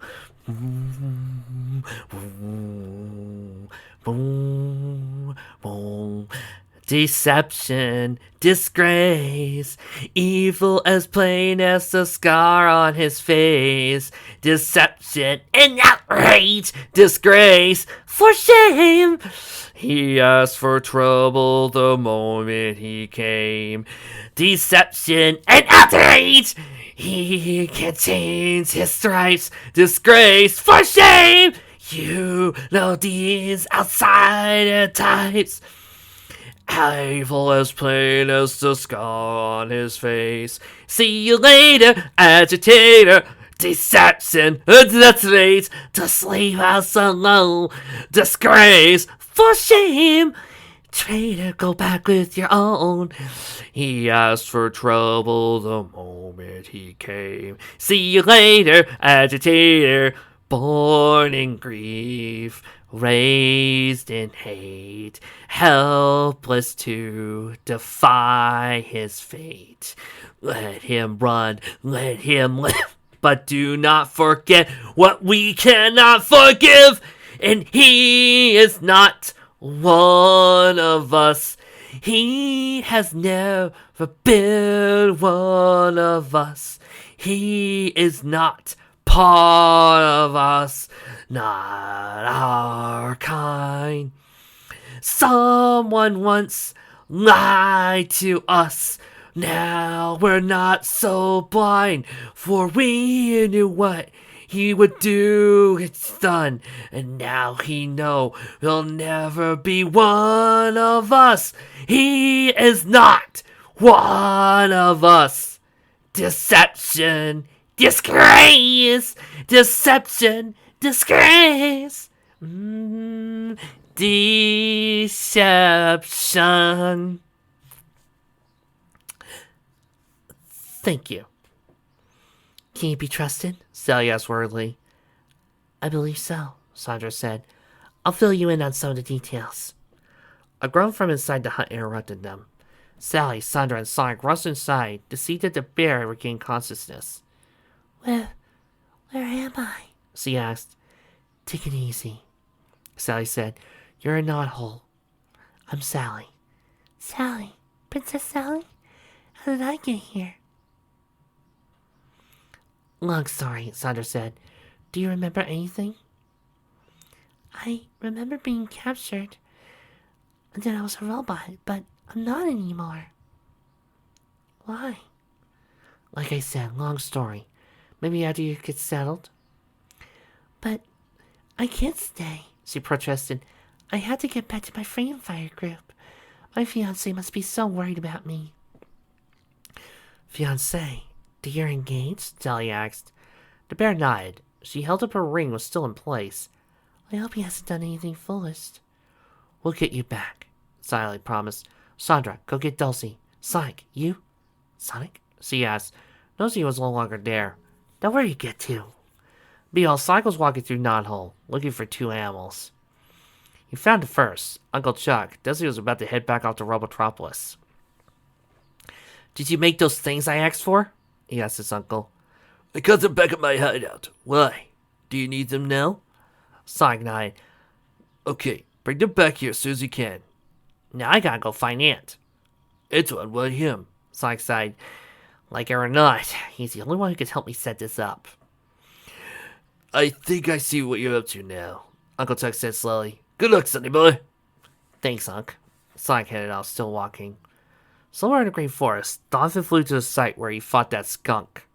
Deception, disgrace, evil as plain as the scar on his face. Deception and outrage, disgrace, for shame. He asked for trouble the moment he came. Deception and outrage. He contains his stripes, disgrace, for shame. You know these outsider types. Evil as plain as the scar on his face. See you later, agitator. Deception, adulterate, to sleep house alone. Disgrace, for shame. Traitor, go back with your own. He asked for trouble the moment he came. See you later, agitator. Born in grief, raised in hate, helpless to defy his fate. Let him run, let him live, but do not forget what we cannot forgive. And he is not one of us. He has never been one of us. He is not part of us, not our kind. Someone once lied to us. Now we're not so blind, for we knew what he would do. It's done, and now he know he'll never be one of us. He is not one of us. Deception, disgrace, deception, disgrace, deception. Thank you. Can you be trusted? Sally asked worriedly. I believe so, Sandra said. I'll fill you in on some of the details. A groan from inside the hut interrupted them. Sally, Sandra, and Sonic rushed inside to see that the bear had regained consciousness. Where am I? She asked. Take it easy, Sally said. You're in Knothole. I'm Sally. Sally? Princess Sally? How did I get here? Long story, Sandra said. Do you remember anything? I remember being captured. And then I was a robot, but I'm not anymore. Why? Like I said, long story. Maybe after you get settled. But I can't stay, she protested. I had to get back to my Freedom Fire group. My fiancé must be so worried about me. Fiancé? Do you're engaged? Sally asked. The bear nodded. She held up her ring was still in place. I hope he hasn't done anything foolish. We'll get you back, Sally promised. Sandra, go get Dulcie. Sonic, you? Sonic? She asked. Dulcie was no longer there. Now where'd you get to? Behold, Sonic was walking through Knothole, looking for two animals. He found it first, Uncle Chuck. Dulcie was about to head back off to Robotropolis. Did you make those things I asked for? He asked his uncle. I got them back at my hideout. Why? Do you need them now? Sonic nodded. Okay, bring them back here as soon as you can. Now I gotta go find Ant. Antoine, what him? Sonic sighed. Like it or not, he's the only one who can help me set this up. I think I see what you're up to now, Uncle Tuck said slowly. Good luck, Sonny boy. Thanks, Unc. Sonic headed off, still walking. Somewhere in the Green Forest, Donovan flew to the site where he fought that skunk.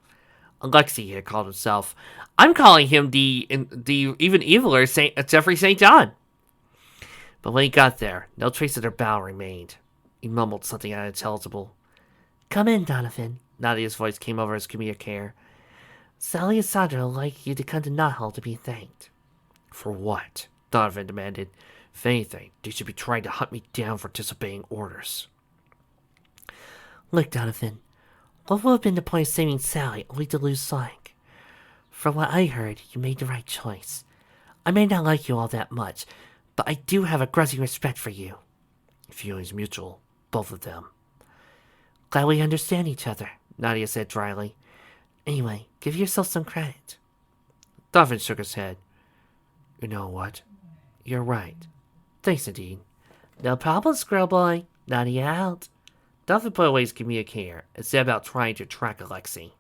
Alexei, he had called himself. I'm calling him the even eviler Jeffrey St. John. But when he got there, no trace of their bow remained. He mumbled something unintelligible. Come in, Donovan. Nadia's voice came over his communicator. Sally and Sandra would like you to come to Knothall to be thanked. For what? Donovan demanded. If anything, they should be trying to hunt me down for disobeying orders. Look, Donovan, what would have been the point of saving Sally only to lose Sonic? From what I heard, you made the right choice. I may not like you all that much, but I do have a grudging respect for you. Feelings mutual, both of them. Glad we understand each other, Nadia said dryly. Anyway, give yourself some credit. Donovan shook his head. You know what? You're right. Thanks, Nadine. No problem, Squirrel Boy. Nadia out. Donovan put away his communicator and set about trying to track Alexei.